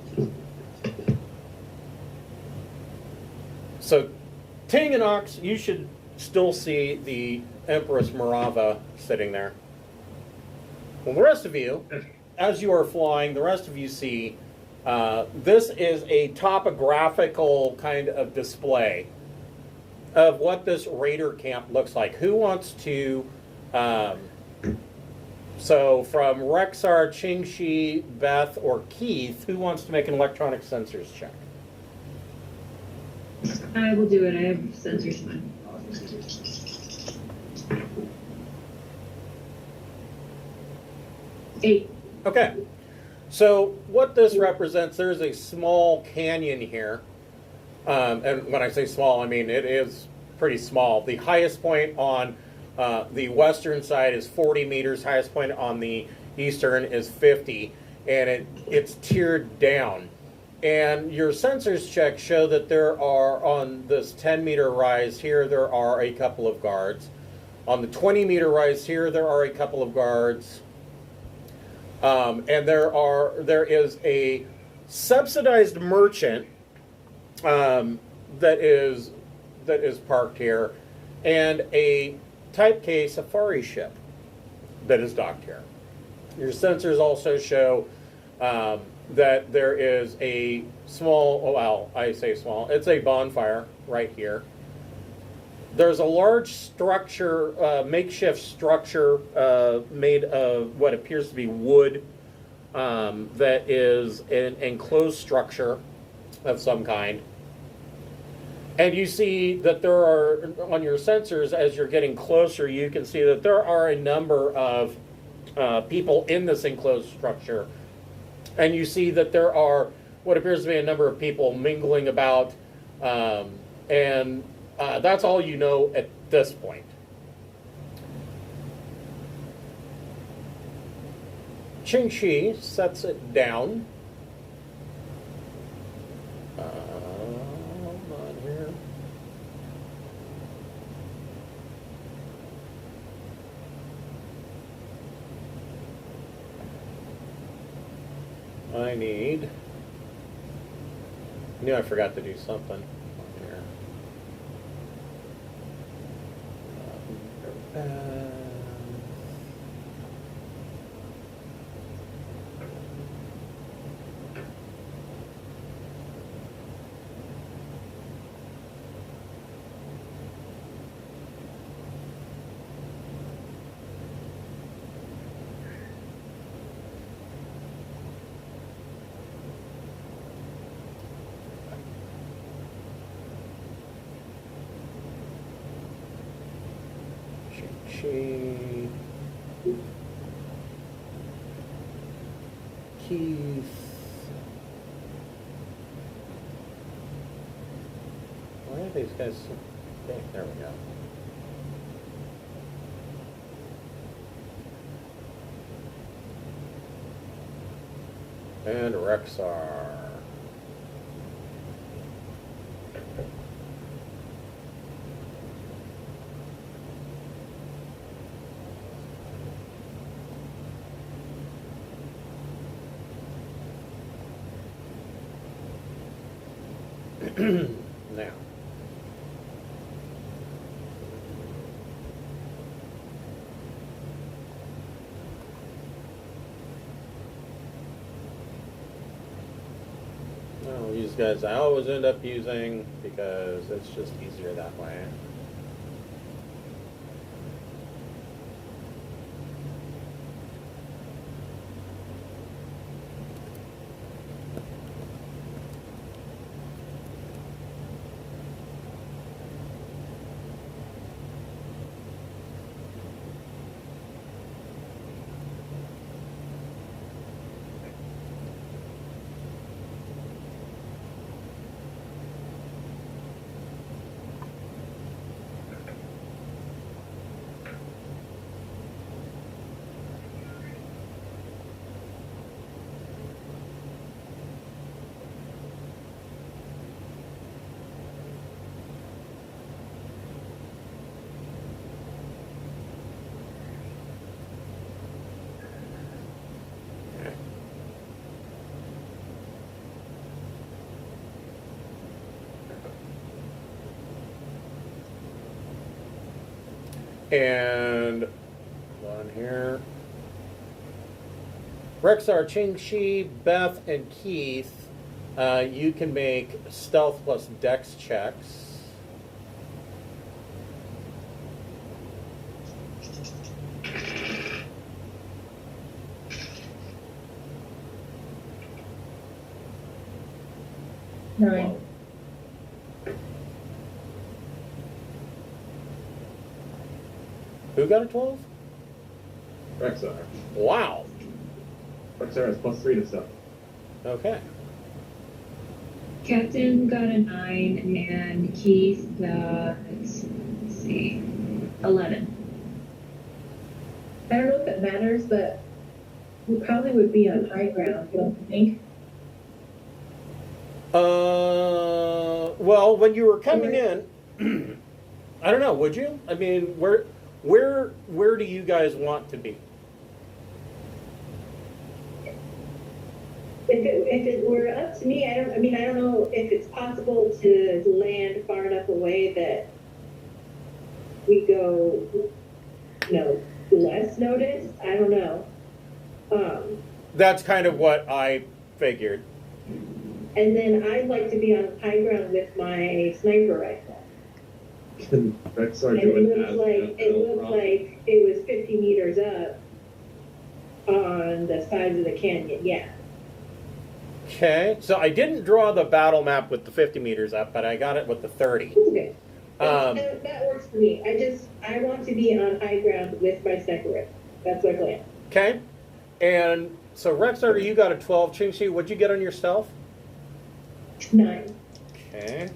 So Ting and Ox, you should still see the Empress Morava sitting there. Well, the rest of you, as you are flying, the rest of you see this is a topographical kind of display of what this raider camp looks like. Who wants to... So from Rexar, Qingxi, Beth, or Keith, who wants to make an electronic sensors check? I will do it. I have sensors in mind. Eight. Okay. So what this represents, there's a small canyon here. And when I say small, I mean it is pretty small. The highest point on the western side is 40 meters. Highest point on the eastern is 50. And it's tiered down. And your sensors check show that there are, on this 10-meter rise here, there are a couple of guards. On the 20-meter rise here, there are a couple of guards. And there is a subsidized merchant that is parked here, and a Type K safari ship that is docked here. Your sensors also show that there is a small, well, I say small, it's a bonfire right here. There's a large structure, makeshift structure made of what appears to be wood that is an enclosed structure of some kind. And you see that there are, on your sensors, as you're getting closer, you can see that there are a number of people in this enclosed structure. And you see that there are what appears to be a number of people mingling about, and that's all you know at this point. Qingxi sets it down. Hold on here. I knew I forgot to do something here. Keith. Why are these guys? Okay, there we go. And Rexar. Now, these guys I always end up using because it's just easier that way. And on here, Rexar, Qingxi, Beth, and Keith, you can make stealth plus dex checks. Nine. Who got a 12? Rexar. Wow. Rexar has +3 to stuff. Okay. Captain got a 9, and Keith got, let's see, 11. I don't know if it matters, but we probably would be on high ground, you don't think? Well, when you were coming in, I don't know, would you? I mean, where do you guys want to be? If it were up to me, I don't know if it's possible to land far enough away that we go, less noticed. I don't know. That's kind of what I figured. And then I'd like to be on high ground with my sniper rifle. Can Rexar And do it an looked like it was 50 meters up on the sides of the canyon. Yeah. Okay, so I didn't draw the battle map with the 50 meters up, but I got it with the 30. Okay. That works for me. I want to be on high ground with my sniper rifle. That's my plan. Okay, and so Rexar, you got a 12. Ching-Chi, what'd you get on your stealth? 9. Okay.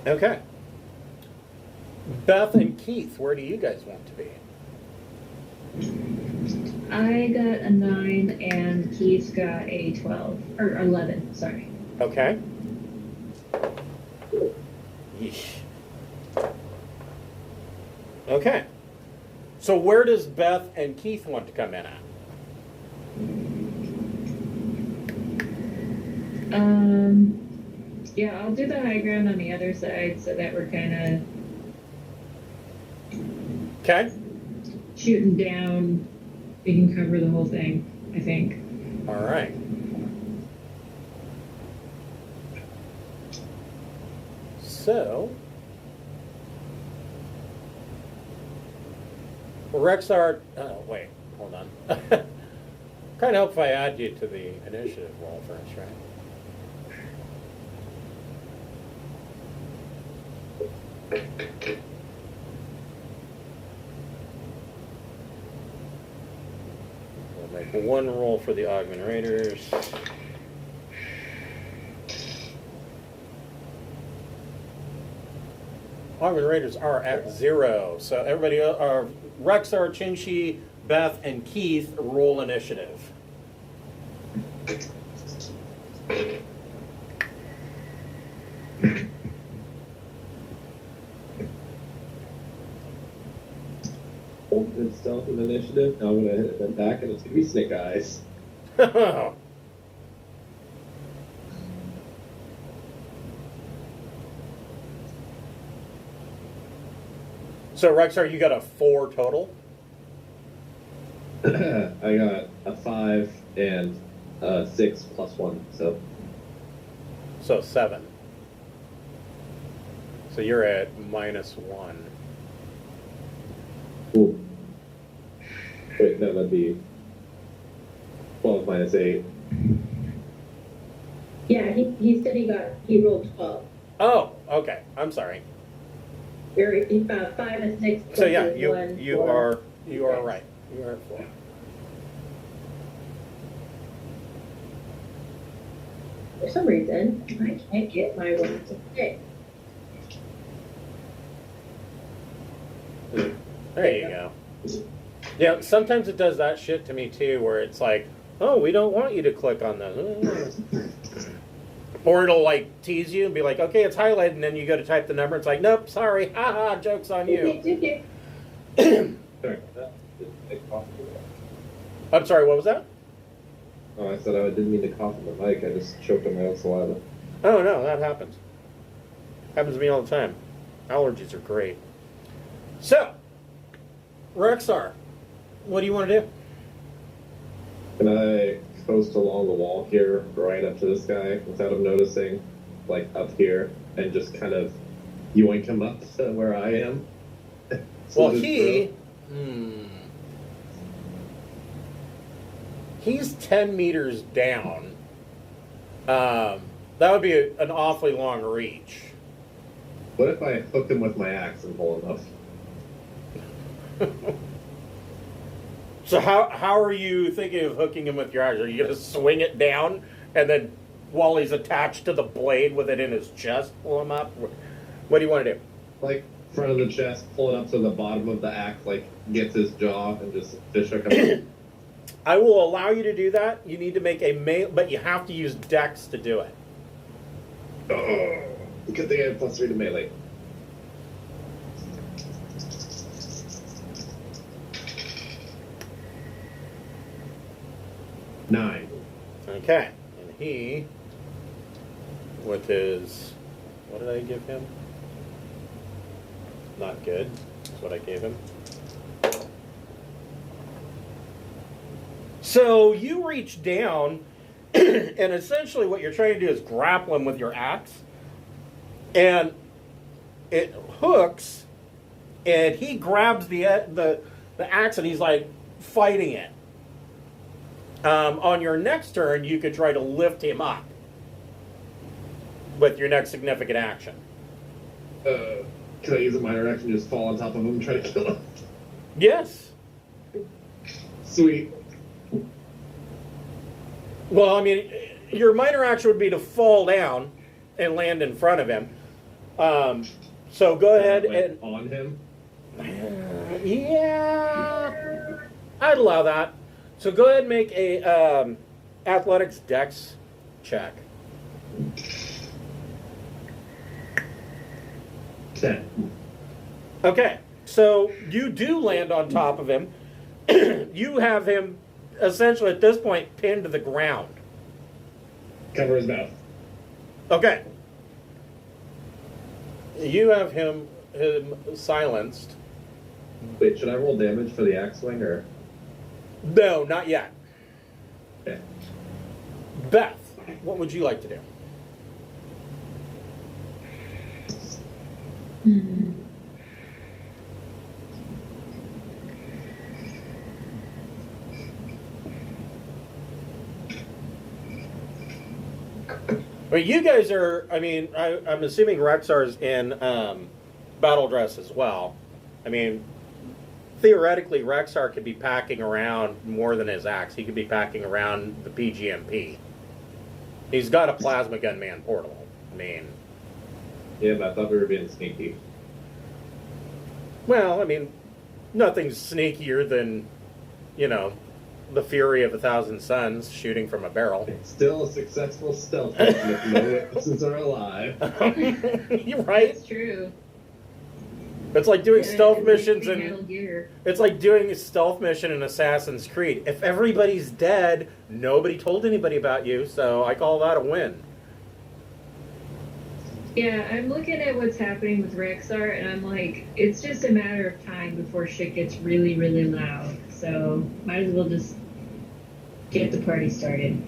Okay. Beth and Keith, where do you guys want to be? I got a 9, and Keith got a 12, or 11, sorry. Okay. Yeesh. Okay. So where does Beth and Keith want to come in at? Yeah, I'll do the high ground on the other side so that we're kind of Okay. shooting down. We can cover the whole thing, I think. All right. So, Rexar, oh, wait, hold on. Kind of help if I add you to the initiative roll first, right? We'll make one roll for the Augment Raiders. Augment Raiders are at 0. So everybody, Rexar, Chinchi, Beth, and Keith roll initiative. Ultimate stealth and initiative. Now I'm gonna hit them back, and it's gonna be Snake Eyes. So Rexar, you got a 4 total? I got a 5 and a 6 plus 1, so. So 7. So you're at -1. Ooh. Wait, no, that'd be 12 minus 8. Yeah, he said he rolled 12. Oh, okay. I'm sorry. He found 5 and 6. So yeah, plus you 1, you 4. are right. You are at 4. For some reason, I can't get my one to stick. There you go. Yeah, sometimes it does that shit to me too, where it's like, oh, we don't want you to click on that. Or it'll like tease you and be like, okay, it's highlighted, and then you go to type the number, it's like, nope, sorry, haha, joke's on you. Sorry, I'm sorry, what was that? oh, I said I didn't mean to cough on the mic. I just choked on my own saliva. Oh no, that happens. Happens to me all the time. Allergies are great. So, Rexar, what do you want to do? Can I coast along the wall here, right up to this guy, without him noticing, like up here, and just kind of yoink him up to where I am? Well, he's 10 meters down. That would be an awfully long reach. What if I hooked him with my axe and pull him up? So how are you thinking of hooking him with your axe? Are you going to swing it down and then while he's attached to the blade with it in his chest, pull him up? What do you want to do? Like, front of the chest, pull it up to the bottom of the axe, like, gets his jaw and just fish hook him. I will allow you to do that. You need to make a but you have to use dex to do it. Oh, good thing I have +3 to melee. Nine. Okay. And he, with his, what did I give him? Not good. That's what I gave him. So you reach down, and essentially what you're trying to do is grapple him with your axe. And it hooks, and he grabs the axe, and he's like fighting it. On your next turn, you could try to lift him up with your next significant action. Can I use a minor action and just fall on top of him and try to kill him? Yes. Sweet. Well, I mean, your minor action would be to fall down and land in front of him. So go ahead and on him. Yeah, I'd allow that. So go ahead and make a athletics dex check. 10. Okay, so you do land on top of him. You have him essentially at this point pinned to the ground. Cover his mouth. Okay. You have him silenced. Wait, should I roll damage for the axe swing or? No, not yet. Okay. Beth, what would you like to do? Well, you guys are, I mean, I'm assuming Rexar's in battle dress as well. I mean, theoretically, Rexar could be packing around more than his axe. He could be packing around the PGMP. He's got a plasma gun man portal. I mean... Yeah, but I thought we were being sneaky. Well, I mean, nothing's sneakier than, you know, the fury of 1,000 suns shooting from a barrel. It's still a successful stealth mission if no witnesses are alive. You're right. That's true. It's like doing stealth missions Metal Gear. it's like doing a stealth mission in Assassin's Creed. If everybody's dead, nobody told anybody about you, so I call that a win. Yeah, I'm looking at what's happening with Rexar, and I'm like, it's just a matter of time before shit gets really, really loud. So might as well just get the party started.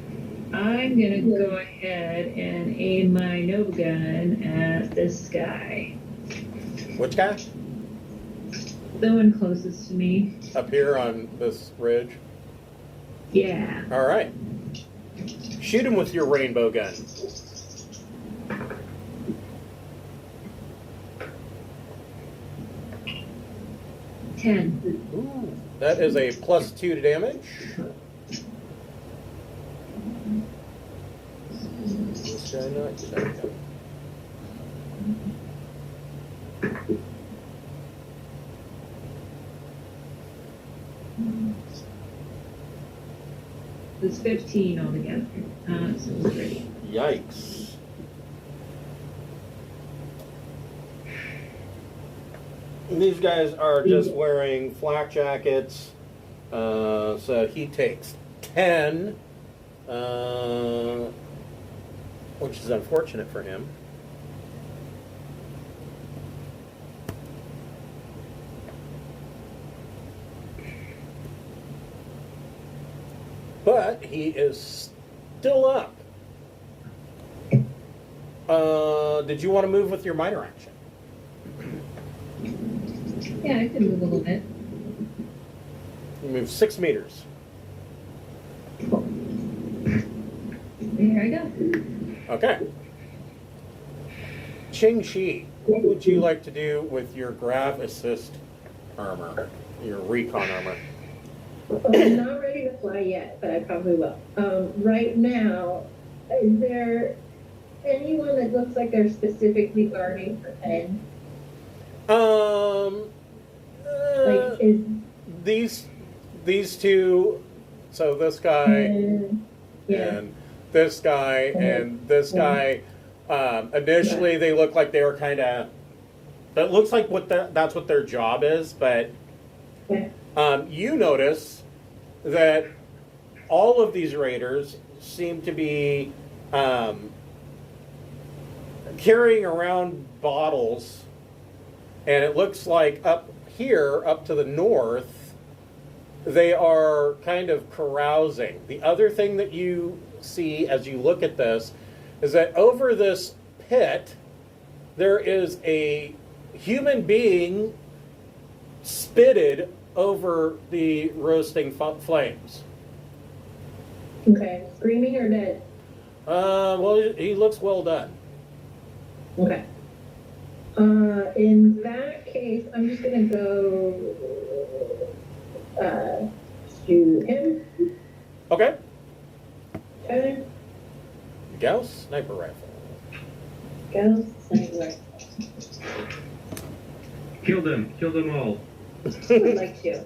I'm gonna go ahead and aim my Nova gun at this guy. Which guy? The one closest to me. Up here on this ridge? Yeah. All right. Shoot him with your rainbow gun. Ooh, that is a +2 to damage. This guy not second. It's 15 altogether. So 3. Yikes. These guys are just wearing flak jackets, so he takes 10, which is unfortunate for him. But he is still up. Did you want to move with your minor action? Yeah, I can move a little bit. You move 6 meters. Here I go. Okay. Shing-Chi, what would you like to do with your grav assist armor, your recon armor? I'm not ready to fly yet, but I probably will. Right now, is there anyone that looks like they're specifically guarding for Pen? Like, is These two, so this guy yeah. and this guy and this guy, initially they look like they were kind of, that looks like that's what their job is, but you notice that all of these raiders seem to be carrying around bottles, and it looks like up here, up to the north, they are kind of carousing. The other thing that you see as you look at this is that over this pit, there is a human being spitted over the roasting flames. Okay, screaming or dead? Well, he looks well done. Okay. In that case, I'm just gonna go shoot him. Okay. Okay. Gauss sniper rifle. Go. Sniper. Kill them all. I'd like to.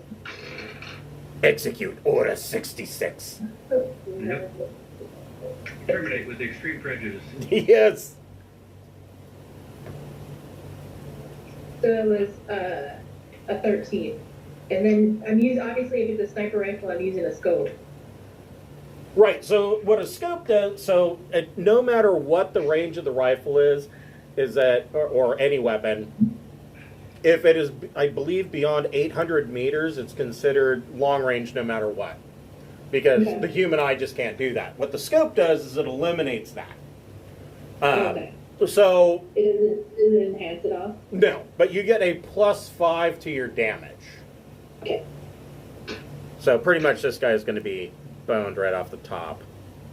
Execute Order 66. Yep. Terminate with extreme prejudice. Yes. So it was a 13. And then I'm using, obviously, if it's a sniper rifle, I'm using a scope. Right, so what a scope does, so no matter what the range of the rifle is that, or any weapon, if it is, I believe, beyond 800 meters, it's considered long range no matter what. Because the human eye just can't do that. What the scope does is it eliminates that. So... It doesn't enhance it off? No, but you get a +5 to your damage. Okay. So pretty much this guy is going to be boned right off the top.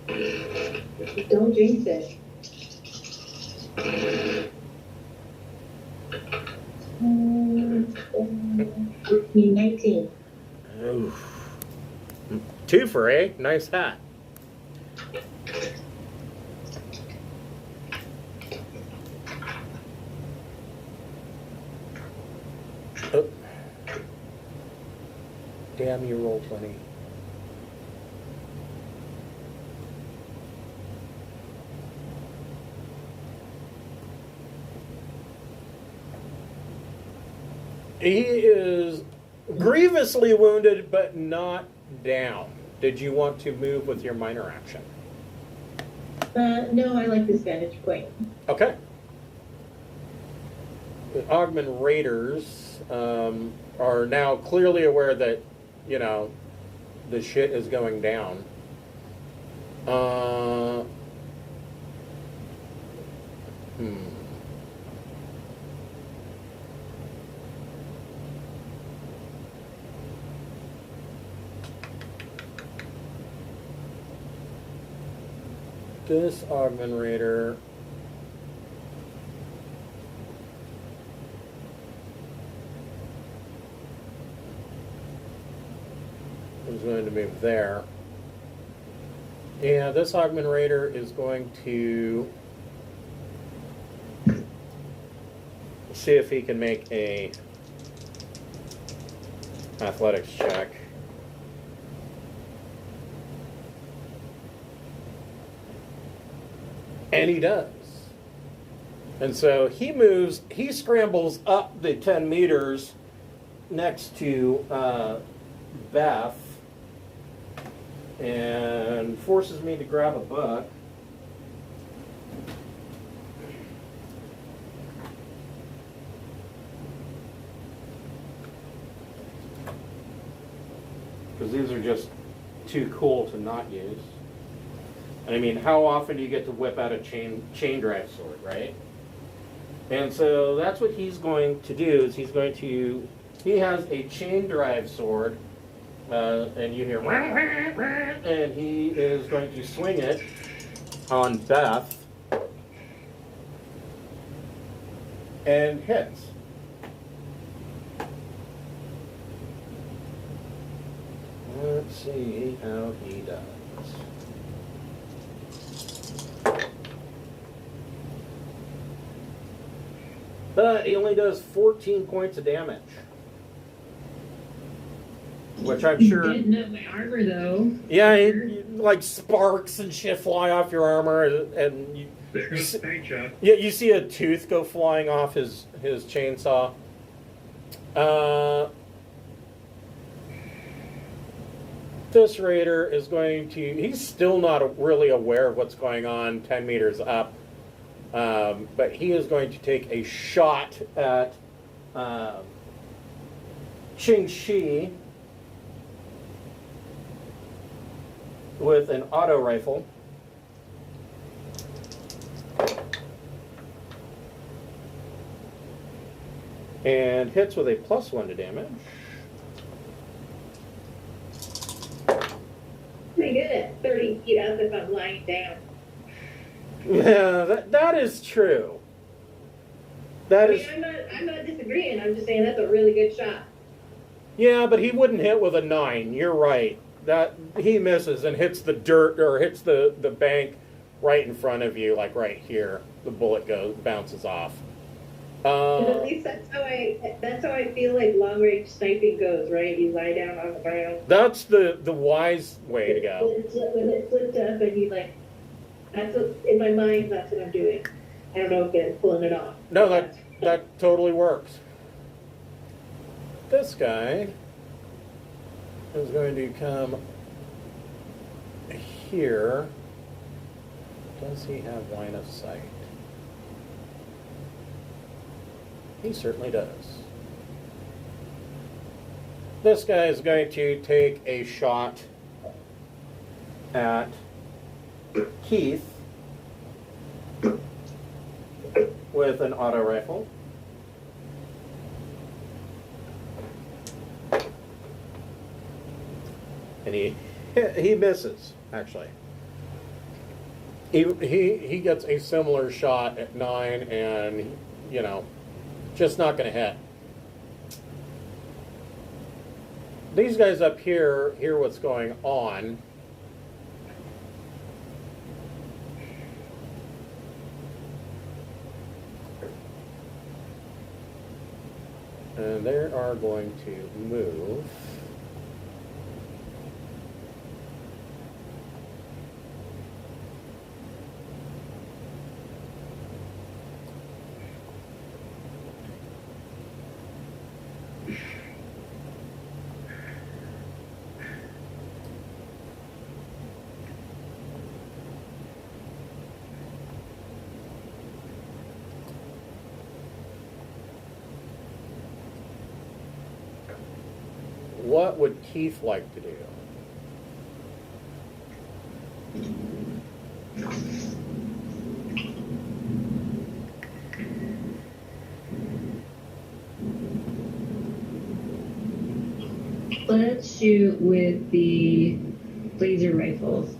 Don't jinx it. 19. Oof. 2 for A. Nice hat. Oh. Damn, you rolled 20. He is grievously wounded, but not down. Did you want to move with your minor action? No, I like this vantage point. Okay. The Ogman Raiders are now clearly aware that, you know, the shit is going down. This Ogman Raider is going to move there. Yeah, this Ogman Raider is going to see if he can make a athletics check. And he does. And so he moves, he scrambles up the 10 meters next to Beth and forces me to grab a book. Because these are just too cool to not use. And I mean, how often do you get to whip out a chain drive sword, right? And so that's what he's going to do, is he has a chain drive sword, and you hear, and he is going to swing it on Beth. and hits. Let's see how he does. But he only does 14 points of damage. Which I'm sure... Getting up my armor, though. Yeah, like sparks and shit fly off your armor, and you... There goes the paint job. Yeah, you see a tooth go flying off his chainsaw. This raider is going to... He's still not really aware of what's going on 10 meters up. But he is going to take a shot at Ching Shi with an auto rifle. And hits with a +1 to damage. Pretty good at 30 feet up if I'm lying down. Yeah, that is true. I'm not disagreeing. I'm just saying that's a really good shot. Yeah, but he wouldn't hit with a 9. You're right. That he misses and hits the dirt or hits the bank right in front of you, like right here. The bullet bounces off. At least that's how I feel like long range sniping goes, right? You lie down on the ground. That's the wise way to go. When it flipped up and you like, that's what, in my mind, that's what I'm doing. I don't know if I'm pulling it off. No, that totally works. This guy is going to come here. Does he have line of sight? He certainly does. This guy is going to take a shot at Keith with an auto rifle. And he misses, actually. He gets a similar shot at 9 and, you know, just not going to hit. These guys up here hear what's going on. And they are going to move. What would Keith like to do? Let's shoot with the laser rifles.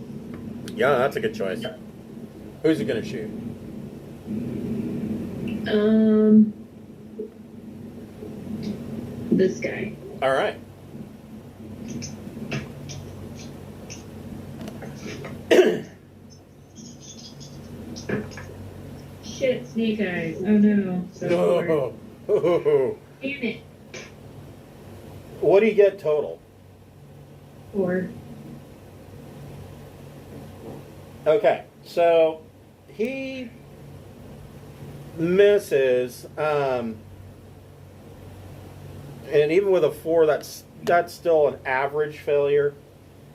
Yeah, that's a good choice. Who's he going to shoot? This guy. All right. Shit, snake eyes. Oh no. So Oh. damn it. What do you get total? 4. Okay, so he misses, and even with a 4, that's still an average failure.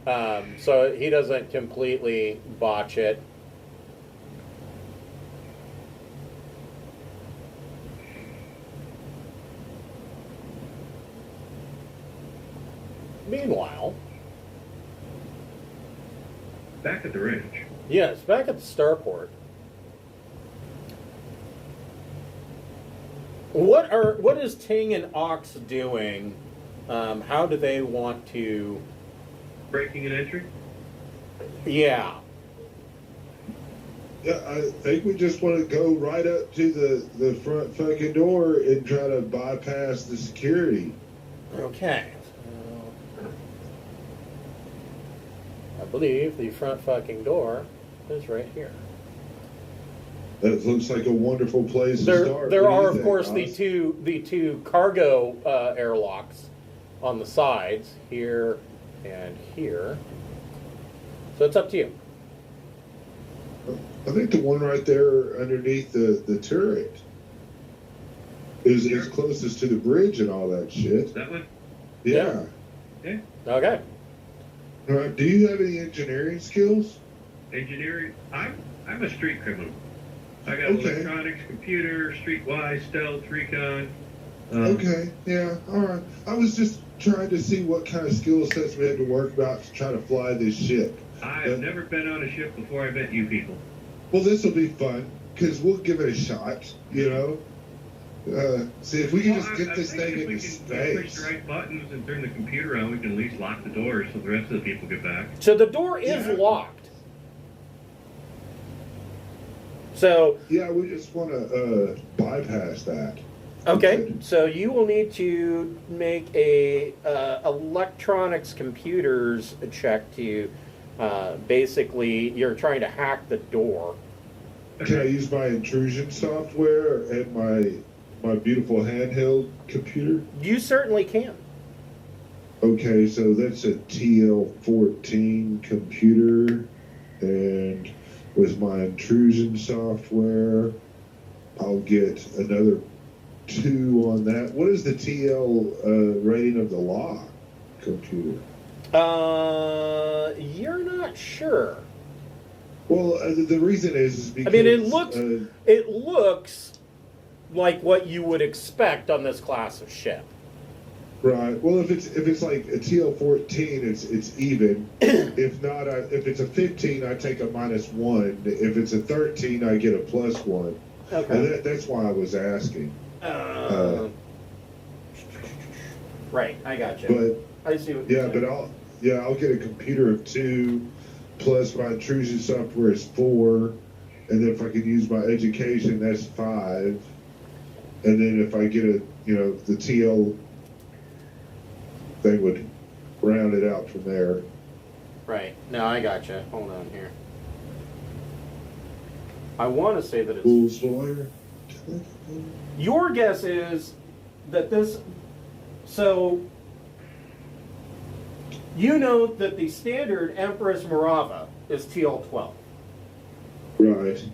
So he doesn't completely botch it. Meanwhile, Back at the range. yes, back at the starport. What is Ting and Ox doing? How do they want to? Breaking an entry? Yeah. Yeah, I think we just want to go right up to the front fucking door and try to bypass the security. Okay. So, I believe the front fucking door is right here. That looks like a wonderful place to start. There What do you are, of think, course, Oz? the two cargo airlocks on the sides, here and here. So it's up to you. I think the one right there underneath the turret is closest to the bridge and all that shit. That one? Yeah. Okay. Okay. All right. Do you have any engineering skills? Engineering. I'm a street criminal. I got Okay. electronics, computer, streetwise, stealth, recon. Okay. Yeah. All right. I was just trying to see what kind of skill sets we had to work about to try to fly this ship. I've never been on a ship before I met you people. Well, this will be fun because we'll give it a shot. You know. See if we can just get this thing into Push space. the right buttons and turn the computer on, we can at least lock the doors so the rest of the people get back. So the door is Yeah. locked. So, Yeah, we just want to bypass that. okay, so you will need to make a electronics computers check to basically you're trying to hack the door. Can I use my intrusion software and my beautiful handheld computer? You certainly can. Okay, so that's a TL14 computer, and with my intrusion software, I'll get another 2 on that. What is the TL rating of the lock computer? You're not sure. Well, the reason is because I mean, it looks like what you would expect on this class of ship. right. Well, if it's like a TL14, it's even. If not, if it's a 15, I take a -1. If it's a 13, I get a +1. Okay. And that's why I was asking. Right, I got you. But I see what you're yeah, saying. but I'll get a computer of 2, plus my intrusion software is 4, and then if I could use my education, that's 5, and then if I get the TL thing would round it out from there. Right. No, I got you. Hold on here. I want to say that it's... Cool Sawyer. Your guess is that this... So, you know that the standard Empress Morava is TL12. Right.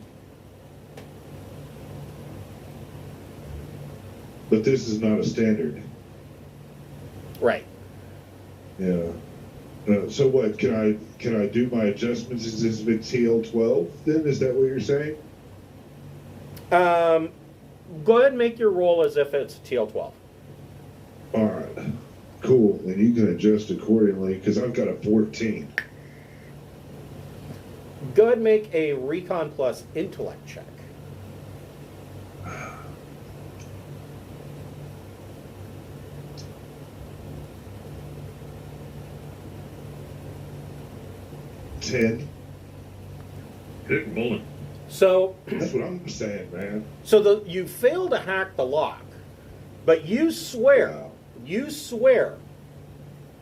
But this is not a standard. Right. Yeah. So what? Can I do my adjustments? Is this been TL12? Then is that what you're saying? Go ahead and make your roll as if it's TL12. All right. Cool. And you can adjust accordingly because I've got a 14. Go ahead and make a Recon plus Intellect check. $10. Good rolling. So, That's what I'm saying, man. so you fail to hack the lock, but you swear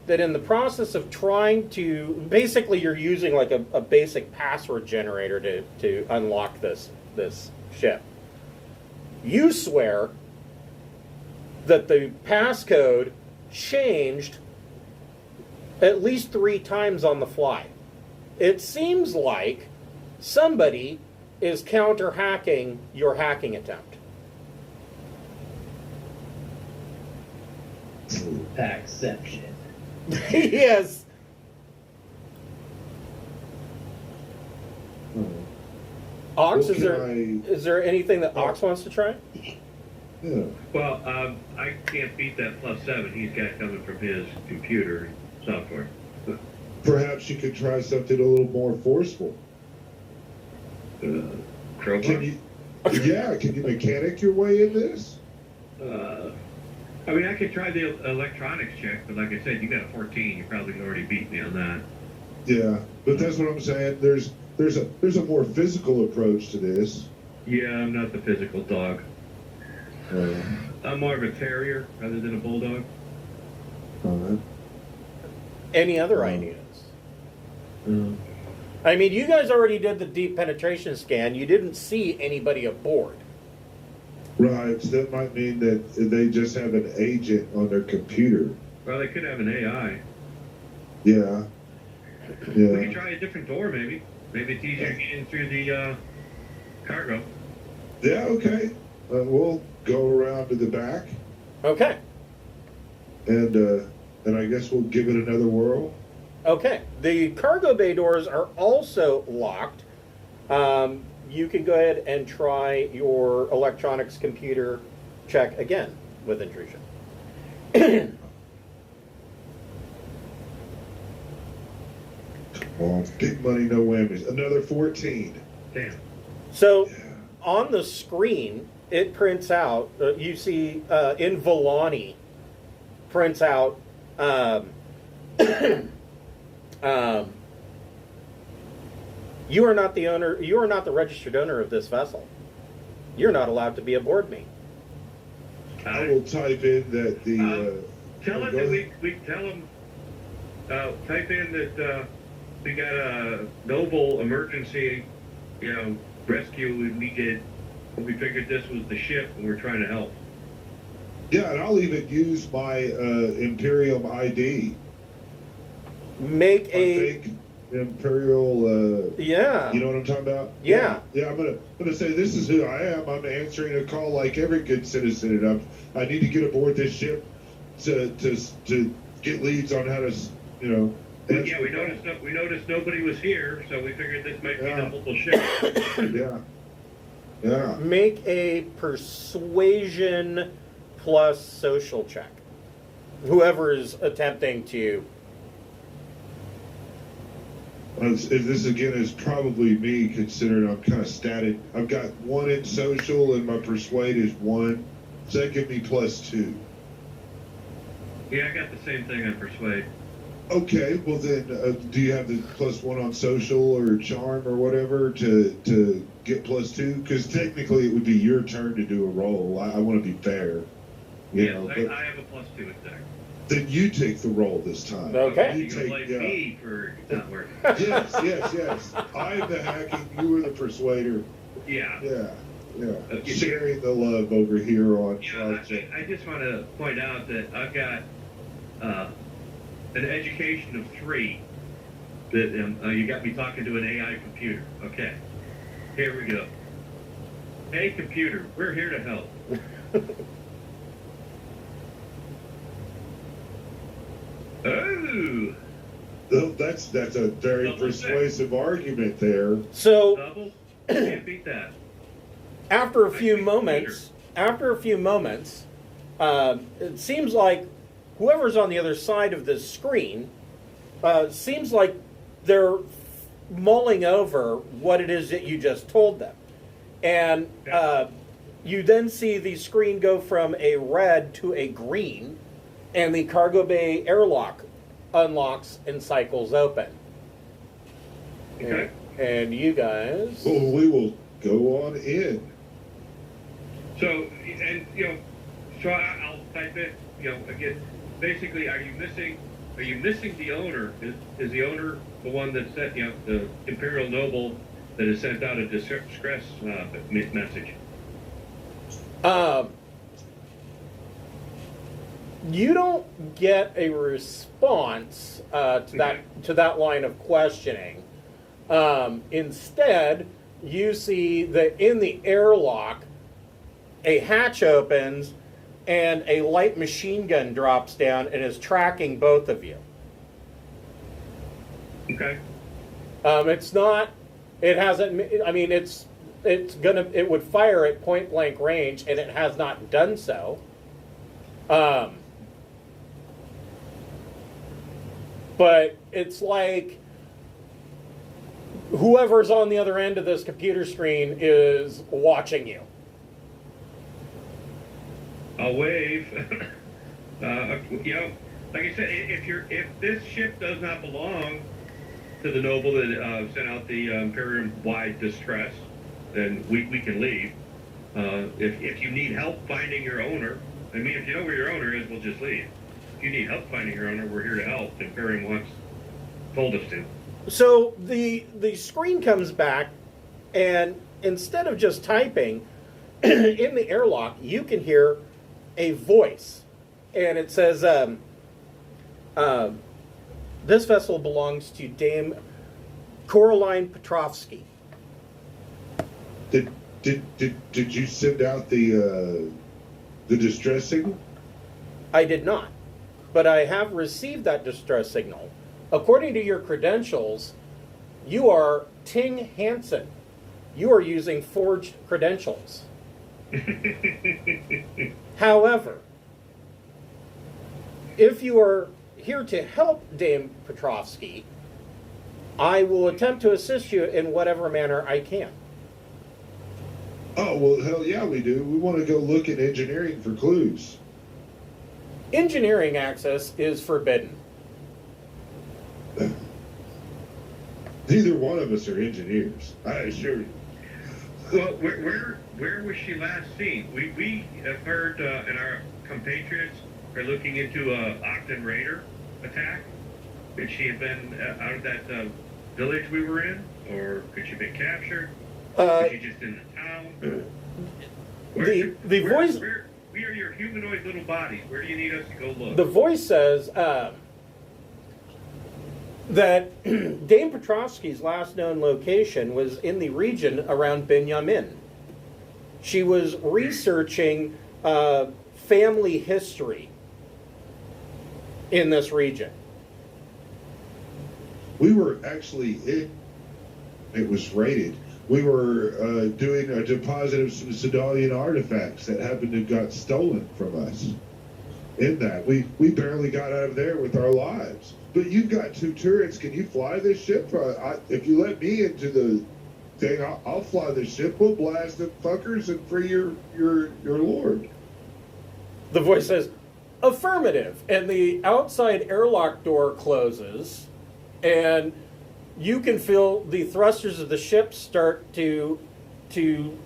that in the process of trying to, basically you're using like a basic password generator to unlock this ship. You swear that the passcode changed at least 3 times on the fly. It seems like somebody is counter-hacking your hacking attempt. Packception. Yes. Ox, Well, is there anything that Ox wants to try? Yeah. Well, I can't beat that +7 he's got coming from his computer software. Perhaps you could try something a little more forceful. Crowbar? Can you mechanic your way in this? I mean, I could try the electronics check, but like I said, you got a 14. You probably already beat me on that. Yeah, but that's what I'm saying. there's a more physical approach to this. Yeah, I'm not the physical dog. Uh, I'm more of a terrier rather than a bulldog. Any other ideas? I mean, you guys already did the deep penetration scan. You didn't see anybody aboard. Right, so that might mean that they just have an agent on their computer. Well, they could have an AI. Yeah. We Yeah. could try a different door, maybe. Maybe it's easier getting through the cargo. Yeah, okay. We'll go around to the back, Okay. and I guess we'll give it another whirl. Okay. The cargo bay doors are also locked. You can go ahead and try your electronics computer check again with intrusion. Oh, big money, no whammies. Another 14. Damn. So Yeah. on the screen, it prints out, you see in Volani, prints out you are not the owner, you are not the registered owner of this vessel. You're not allowed to be aboard me. I will type in that the. Tell oh, it go that ahead. we tell them, type in that we got a noble emergency, rescue we needed. We figured this was the ship and we're trying to help. Yeah, and I'll even use my Imperium ID. Make My a fake Imperial. yeah. You know what I'm talking about? Yeah. Yeah, I'm gonna say this is who I am. I'm answering a call like every good citizen, and I need to get aboard this ship to get leads on how to, Yeah, we noticed nobody was here, so we figured this might be the local ship. Yeah. Yeah. Make a persuasion plus social check. Whoever is attempting to. This again is probably me, considering I'm kind of static. I've got 1 in social, and my persuade is 1, so that gives me +2. Yeah, I got the same thing on persuade. Okay, well then, do you have the +1 on social or charm or whatever to get +2? Because technically it would be your turn to do a roll. I want to be fair. You know, I but have a +2 attack. then you take the roll this time. Okay. You You take, blame me for not working. yes. I'm the hacking. You were the persuader. Yeah. Yeah. Sharing the love over here on project. I just want to point out that I've got an education of 3. That you got me talking to an AI computer. Okay, here we go. Hey computer, we're here to help. Oh, That's a very Double persuasive argument there. So double? Can't beat that. after a few moments, it seems like whoever's on the other side of this screen seems like they're mulling over what it is that you just told them. And you then see the screen go from a red to a green, and the cargo bay airlock unlocks and cycles open. Okay. And you guys... Well, we will go on in. So, and so I'll type it. Again, basically, are you missing the owner? Is the owner the one that sent the Imperial Noble that has sent out a distress message? You don't get a response to that line of questioning. Instead, you see that in the airlock, a hatch opens and a light machine gun drops down and is tracking both of you. Okay. It's not. It hasn't. I mean, it's gonna. It would fire at point blank range, and it has not done so. But it's like whoever's on the other end of this computer screen is watching you. I'll wave. Like I said, if this ship does not belong to the noble that sent out the Imperium-wide distress, then we can leave. If you need help finding your owner, I mean, if you know where your owner is, we'll just leave. If you need help finding your owner, we're here to help. The Imperium told us to. So the screen comes back, and instead of just typing, in the airlock, you can hear a voice. And it says, this vessel belongs to Dame Coraline Petrovsky. Did you send out the distress signal? I did not, but I have received that distress signal. According to your credentials, you are Ting Hansen. You are using forged credentials. However, if you are here to help Dame Petrovsky, I will attempt to assist you in whatever manner I can. Oh, well, hell yeah, we do. We want to go look at engineering for clues. Engineering access is forbidden. Neither one of us are engineers, I assure you. Well, where was she last seen? We have heard, and our compatriots are looking into a Octan Raider attack. Could she have been out of that village we were in, or could she have been captured? Was she just in the town? The voice. We are your humanoid little bodies. Where do you need us to go look? The voice says that Dame Petrovsky's last known location was in the region around Binyamin. She was researching family history in this region. We were actually in. It was raided. We were doing a deposit of some Sidalian artifacts that happened to have got stolen from us. In that, we barely got out of there with our lives. But you've got 2 turrets. Can you fly this ship? If you let me into the thing, I'll fly this ship. We'll blast them fuckers and free your lord. The voice says, affirmative. And the outside airlock door closes, and you can feel the thrusters of the ship start to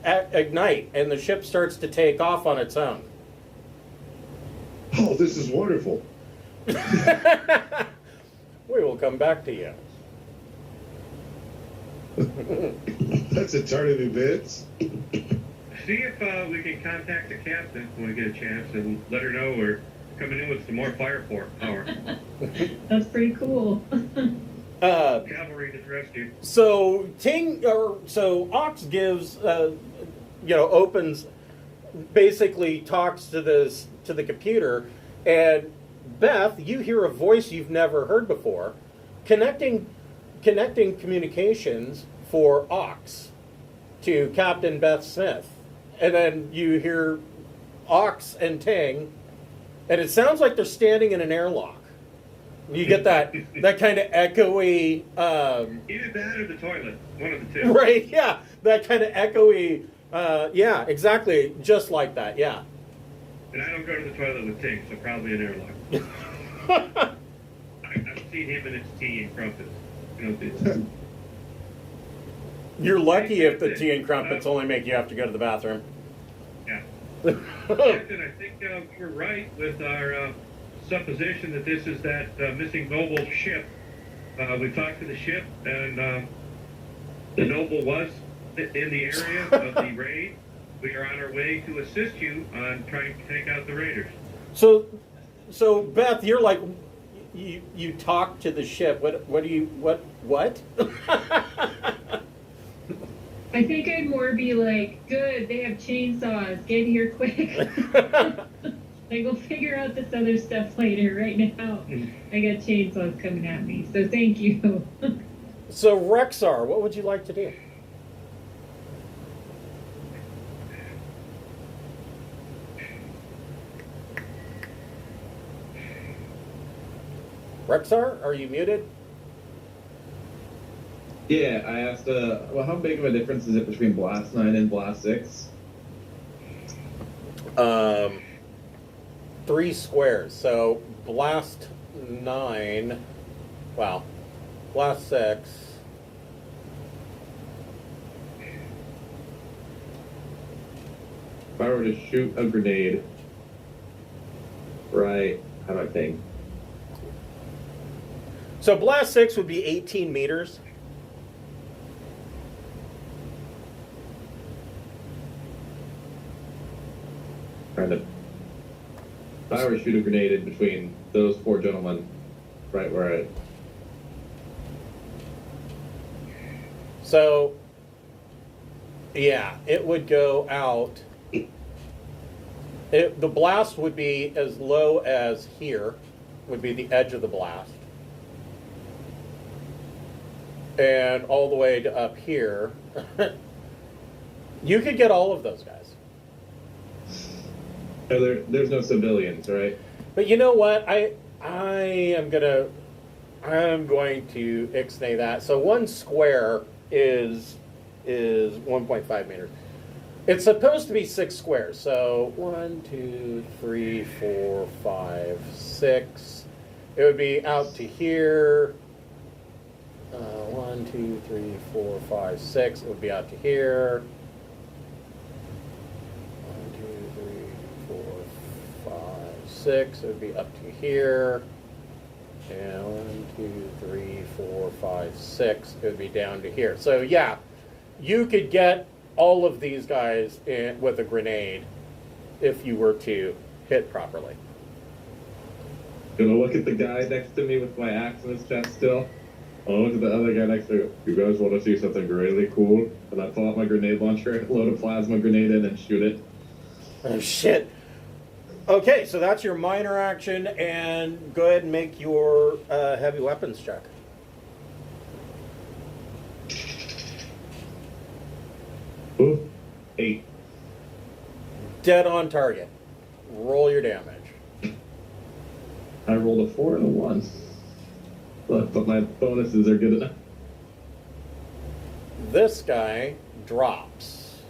ignite, and the ship starts to take off on its own. Oh, this is wonderful. We will come back to you. That's a turn of events. See if we can contact the captain when we get a chance and let her know we're coming in with some more firepower power. That's pretty cool. Cavalry to the rescue. So Ox gives, opens, basically talks to the computer, and Beth, you hear a voice you've never heard before, connecting communications for Ox to Captain Beth Smith, and then you hear Ox and Ting, and it sounds like they're standing in an airlock. You get that kind of echoey. Either that or the toilet, one of the two. Right? Yeah, that kind of echoey. Yeah, exactly, just like that. Yeah. And I don't go to the toilet with Ting, so probably an airlock. I've seen him in his tea and crumpets. You're lucky if the tea and crumpets only make you have to go to the bathroom. Yeah. Captain, I think we were right with our supposition that this is that missing noble ship. We talked to the ship, and the noble was in the area of the raid. We are on our way to assist you on trying to take out the raiders. So Beth, you're like, you talk to the ship. What? I think I'd more be like, good, they have chainsaws, get here quick. Like, we'll figure out this other stuff later. Right now, I got chainsaws coming at me, so thank you. So Rexar, what would you like to do? Rexar, are you muted? Yeah, I asked, how big of a difference is it between Blast 9 and Blast 6? 3 squares. So Blast 9, wow. Blast 6. If I were to shoot a grenade, right, how do I think? So Blast 6 would be 18 meters. Kind of. If I were to shoot a grenade in between those four gentlemen, right where I. So, yeah, it would go out. The blast would be as low as here, would be the edge of the blast. And all the way to up here. You could get all of those guys. There's no civilians, right? But you know what? I'm going to ixnay that. So 1 square is 1.5 meters. It's supposed to be 6 squares. So 1, 2, 3, 4, 5, 6. It would be out to here. 1, 2, 3, 4, 5, 6. It would be out to here. 1, 2, 3, 4, 5, 6. It would be up to here. And 1, 2, 3, 4, 5, 6. It would be down to here. So yeah, you could get all of these guys with a grenade if you were to hit properly. Gonna look at the guy next to me with my axe in his chest still. I'll look at the other guy next to me. You guys want to see something really cool? And I pull out my grenade launcher, load a plasma grenade in, and shoot it. Oh shit. Okay, so that's your minor action, and go ahead and make your heavy weapons check. Ooh, 8. Dead on target. Roll your damage. I rolled a 4 and a 1. But my bonuses are good enough. This guy drops.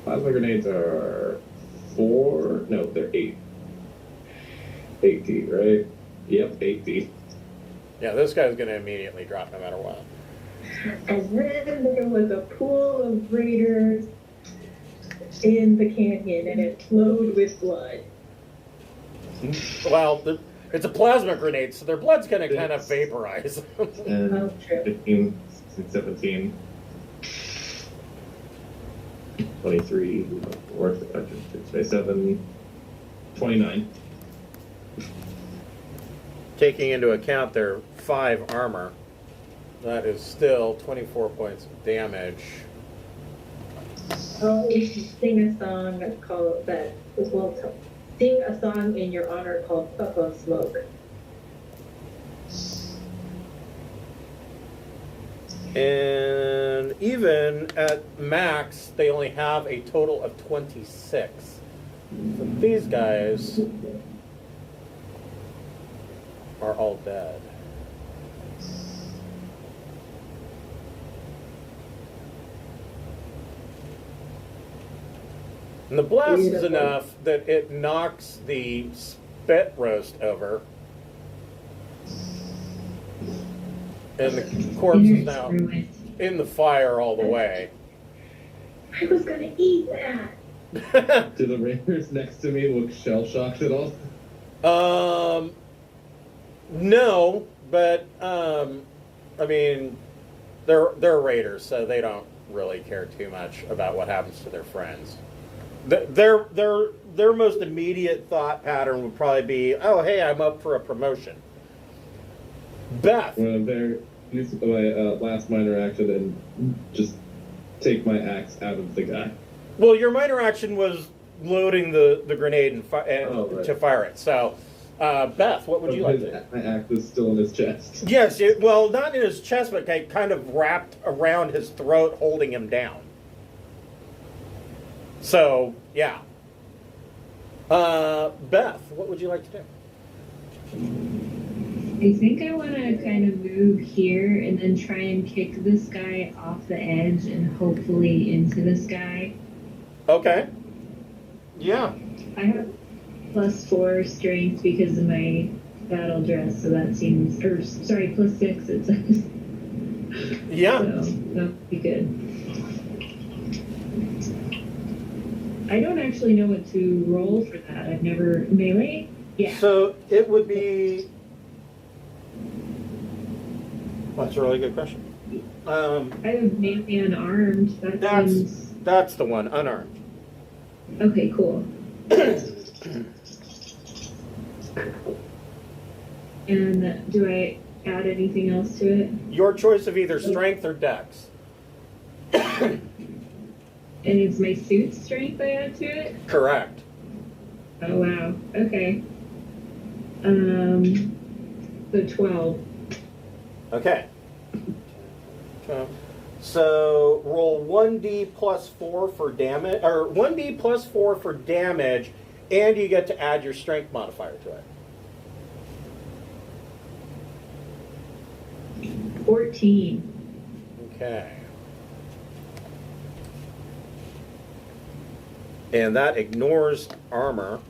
Plasma grenades are 4. No, they're 8. 8D, right? Yep, 8D. Yeah, this guy's going to immediately drop no matter what. And then there was a pool of raiders in the canyon, and it flowed with blood. Well, it's a plasma grenade, so their blood's going to kind of vaporize. And Oh, true. 15, 16, 17, 23, 4, 5, 6, 7, 29. Taking into account their 5 armor, that is still 24 points of damage. Oh, you should sing a song called that as well. Sing a song in your honor called "Puff of Smoke." And even at max, they only have a total of 26. So these guys are all dead. And the blast is Beautiful. enough that it knocks the spit roast over. And the corpse is now in the fire all the way. I was gonna eat that. Do the raiders next to me look shell-shocked at all? No, but I mean, they're raiders, so they don't really care too much about what happens to their friends. Their most immediate thought pattern would probably be, "Oh, hey, I'm up for a promotion." Beth. Well, there, use my last minor action and just take my axe out of the guy. Well, your minor action was loading the grenade and right. to fire it. So, Beth, what would you like to do? My axe is still in his chest. Yes, well, not in his chest, but kind of wrapped around his throat, holding him down. So, yeah. Beth, what would you like to do? I think I want to kind of move here and then try and kick this guy off the edge and hopefully into this guy. Okay. Yeah. I have +4 strength because of my battle dress, so that seems, or sorry, +6 it says. Yeah. So that would be good. I don't actually know what to roll for that. I've never melee. Yeah. So it would be. Well, that's a really good question. I have melee unarmed. That's the one, unarmed. Okay, cool. And do I add anything else to it? Your choice of either strength or dex. And it's my suit strength I add to it? Correct. Oh, wow. Okay. So 12. Okay. So roll 1d plus 4 for damage, or 1d plus 4 for damage, and you get to add your strength modifier to it. 14. Okay. And that ignores armor.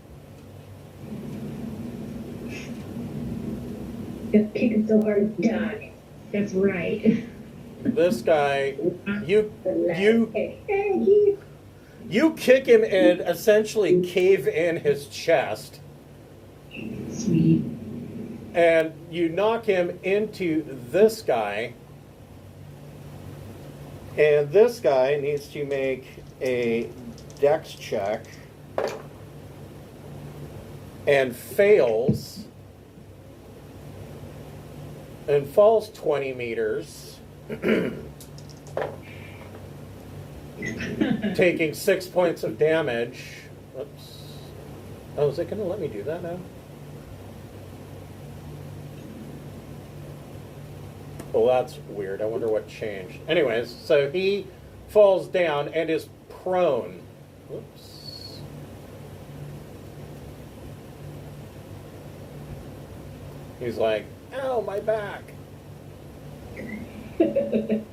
Just kick it so hard, die. That's right. This guy, you Hey, kick him and essentially cave in his chest, Sweet. and you knock him into this guy, and this guy needs to make a dex check and fails and falls 20 meters, taking 6 points of damage. Oops. Oh, is it going to let me do that now? Well, that's weird. I wonder what changed. Anyways, so he falls down and is prone. Oops. He's like, ow, my back. And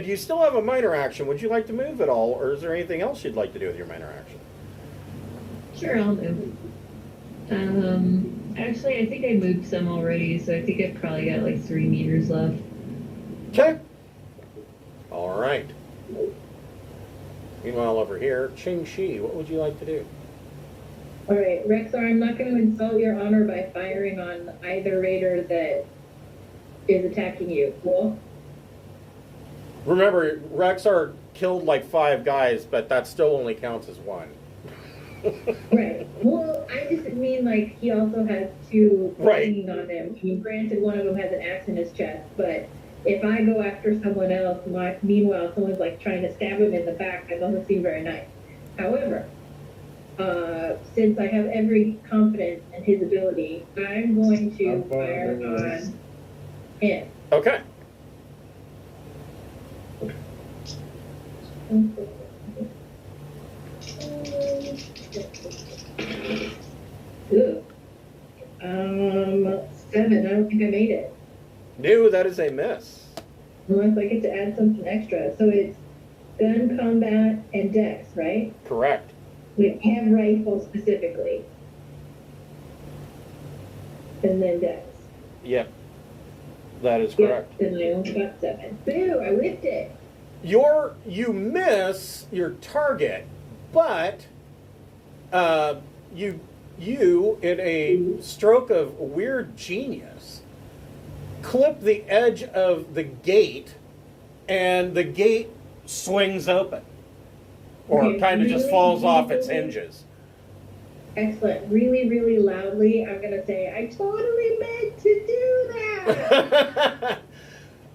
you still have a minor action. Would you like to move at all, or is there anything else you'd like to do with your minor action? Sure, I'll move. Actually, I think I moved some already, so I think I've probably got like 3 meters left. Okay. All right. Meanwhile, over here, Ching Shi, what would you like to do? all right, Rexar, I'm not going to insult your honor by firing on either raider that is attacking you. Cool? Remember, Rexar killed like 5 guys, but that still only counts as 1. Right. Well, I just mean like he also has 2 Right. hanging on him. I mean, granted, one of them has an axe in his chest, but if I go after someone else, meanwhile someone's like trying to stab him in the back, that doesn't seem very nice. However, since I have every confidence in his ability, I'm going to fire on him. Okay. Ooh. 7. I don't think I made it. No, that is a miss. Unless I get to add something extra. So it's gun, combat, and dex, right? Correct. With hand rifle specifically. And then dex. Yep. That is correct. Yep, then I only got 7. Boo, I whipped it. You miss your target, but you in a stroke of weird genius clip the edge of the gate, and the gate swings open, or Okay, kind of just really, falls off its really? hinges. Excellent. Really, really loudly, I'm going to say, I totally meant to do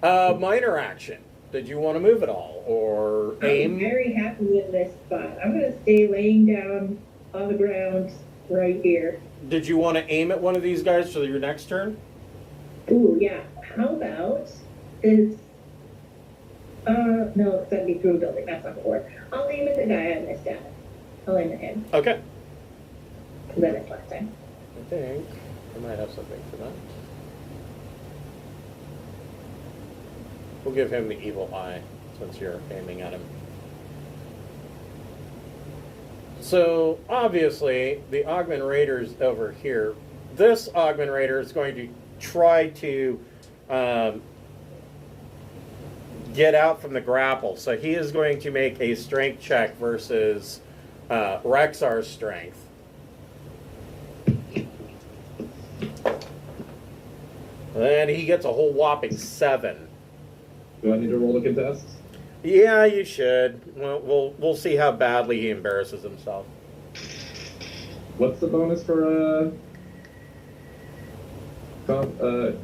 that. Minor action. Did you want to move at all, or I'm aim? very happy with this spot. I'm going to stay laying down on the ground right here. Did you want to aim at one of these guys for your next turn? Ooh, yeah. How about this? No, it's going to be through a building. That's not going to work. I'll aim at the guy I missed at. I'll aim at him. Okay. Because I missed last time. I think I might have something for that. We'll give him the evil eye, since you're aiming at him. So, obviously, the Augment Raiders over here this Augment Raider is going to try to get out from the grapple. So he is going to make a strength check versus Rexar's strength. And he gets a whole whopping 7. Do I need to roll a contest? Yeah, you should. We'll see how badly he embarrasses himself. What's the bonus for Battle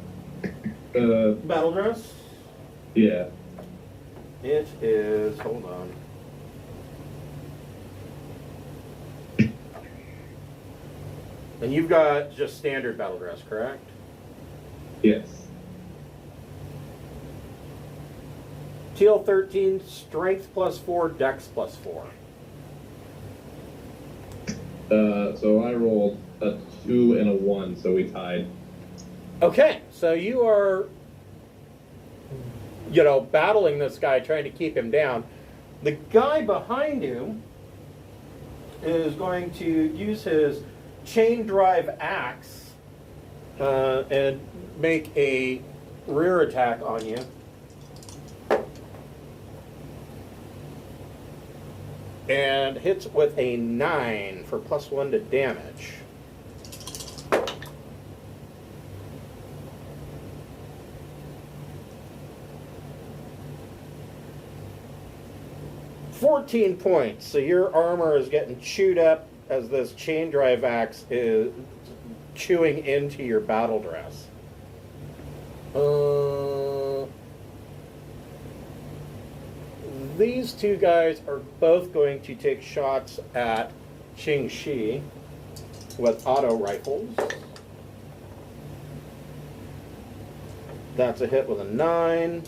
dress? Yeah. It is. Hold on. And you've got just standard battle dress, correct? Yes. TL 13, strength +4, dex +4. So I rolled a 2 and a 1, so we tied. Okay, so you are, battling this guy, trying to keep him down. The guy behind you is going to use his chain drive axe and make a rear attack on you. And hits with a 9 for +1 to damage. $14 points. So your armor is getting chewed up as this chain drive axe is chewing into your battle dress. These two guys are both going to take shots at Qing Shi with auto rifles. That's a hit with a 9.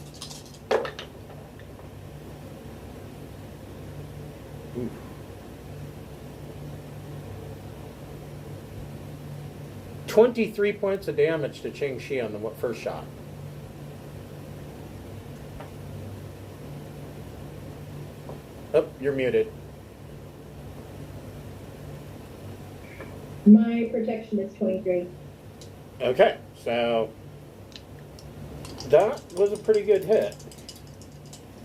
Oof. $23 points of damage to Qing Shi on the first shot. Oh, you're muted. My protection is 23. Okay, so that was a pretty good hit.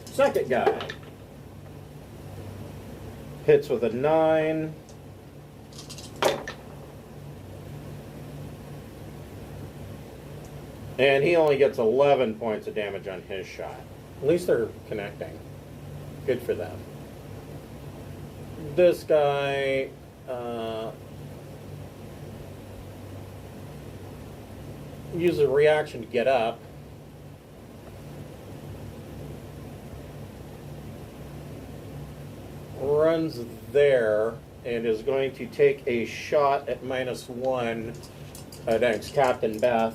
Second guy hits with a 9. And he only gets 11 points of damage on his shot. At least they're connecting. Good for them. This guy uses a reaction to get up. Runs there and is going to take a shot at -1 against Captain Beth.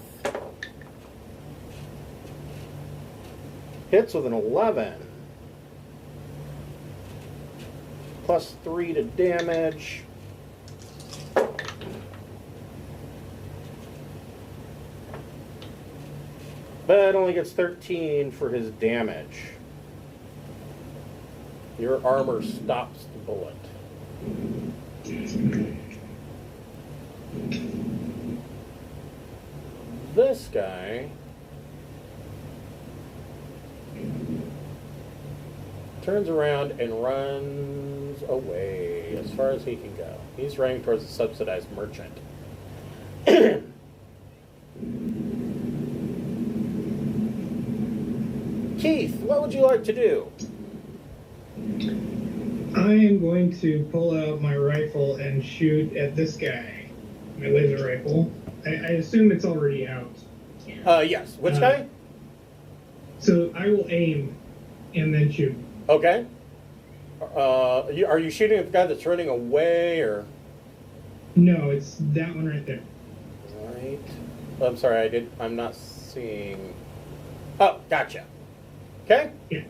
Hits with an 11. +3 to damage. But only gets 13 for his damage. Your armor stops the bullet. This guy turns around and runs away as far as he can go. He's running towards the subsidized merchant. Keith, what would you like to do? I am going to pull out my rifle and shoot at this guy. My laser rifle. I assume it's already out. Yes. Which guy? So I will aim and then shoot. Okay. Are you shooting at the guy that's running away, or? No, it's that one right there. Right. I'm sorry, I'm not seeing. Oh, gotcha. Okay. Yeah.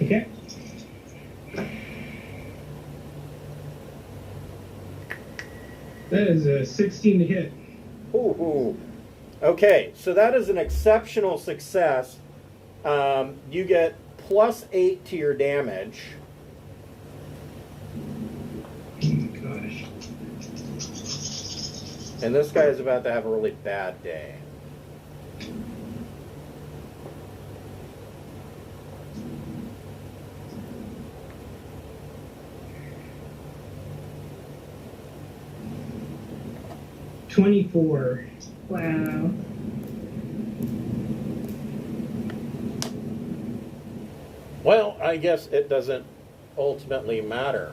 Okay. That is a 16 to hit. Ooh. Okay, so that is an exceptional success. You get +8 to your damage. Oh my gosh. And this guy is about to have a really bad day. $24. Wow. Well, I guess it doesn't ultimately matter.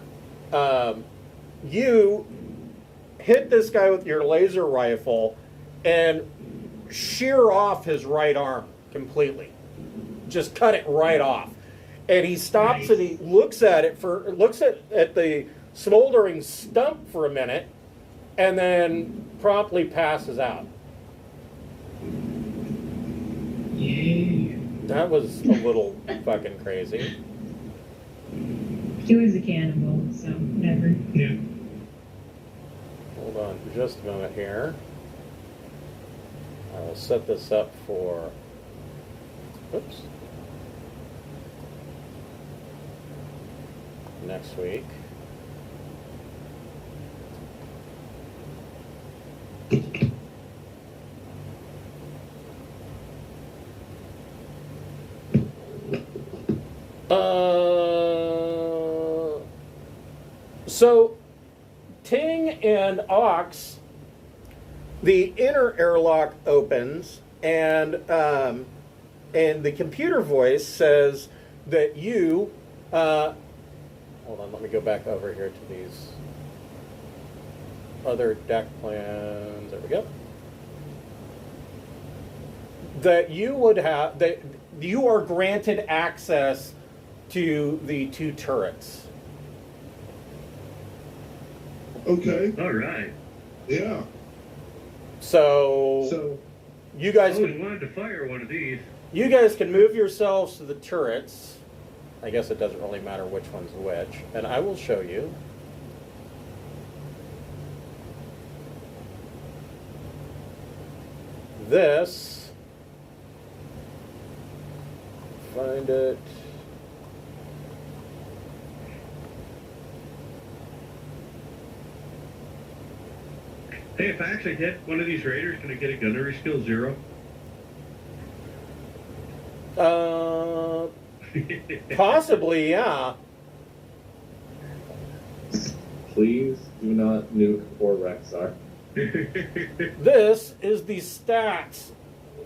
You hit this guy with your laser rifle and shear off his right arm completely. Just cut it right off. And he stops and he looks at it looks at the smoldering stump for a minute and then promptly passes out. Yay. That was a little fucking crazy. He was a cannibal, so whatever. Yeah. Hold on for just a moment here. I will set this up for... Oops. Next week. So, Ting and Ox, the inner airlock opens, and the computer voice says that you. Hold on, let me go back over here to these other deck plans. There we go. That you would have that you are granted access to the 2 turrets. Okay. All right. Yeah. So you guys We can wanted to fire one of these. you guys can move yourselves to the turrets. I guess it doesn't really matter which one's which, and I will show you. This, find it. Hey, if I actually hit one of these raiders, can I get a gunnery skill 0? Possibly, yeah. Please do not nuke or Rexar. This is the stats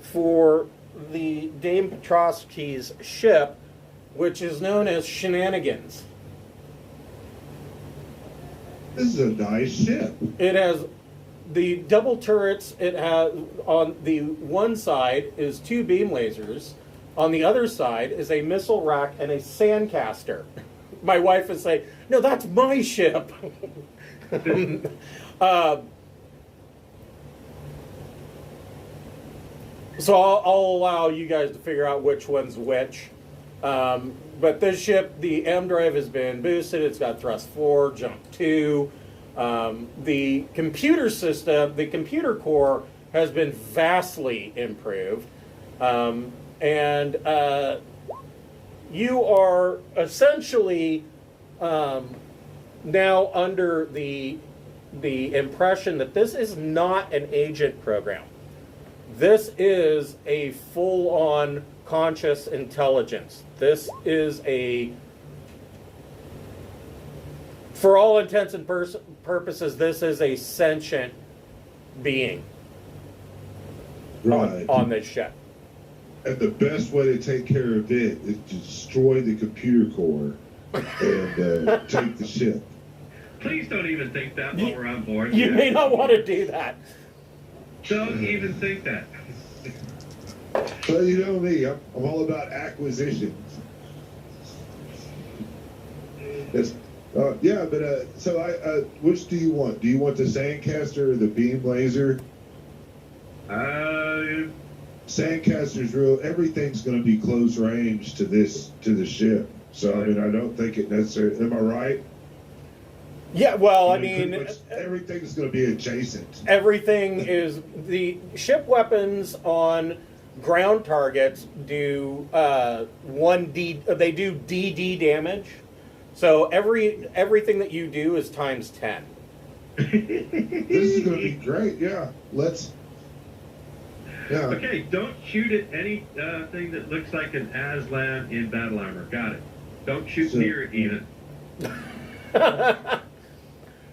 for the Dame Petrosky's ship, which is known as Shenanigans. This is a nice ship. It has the double turrets. It has on the one side is 2 beam lasers. On the other side is a missile rack and a sandcaster. My wife is saying, "No, that's my ship." So I'll allow you guys to figure out which one's which. But this ship, the M drive has been boosted. It's got thrust 4, jump 2. The computer system, the computer core has been vastly improved. And you are essentially now under the impression that this is not an agent program. This is a full-on conscious intelligence. This is for all intents and purposes, this is a sentient being Right. on this ship. And the best way to take care of it is to destroy the computer core and take the ship. Please don't even think that while we're on board. You may not want to do that. Don't even think that. Well, you know me, I'm all about acquisitions. Yes. Yeah, but so which do you want? Do you want the sandcaster or the beam laser? Sandcaster's real. Everything's going to be close range to the ship. So I mean, I don't think it necessarily. Am I right? Yeah, well, I pretty mean, much everything's going to be adjacent. everything is the ship weapons on ground targets do 1D. They do DD damage. So everything that you do is times 10. This is going to be great. Yeah, let's. Yeah. Okay, don't shoot at anything that looks like an Aslan in battle armor. Got it. Don't shoot near it even.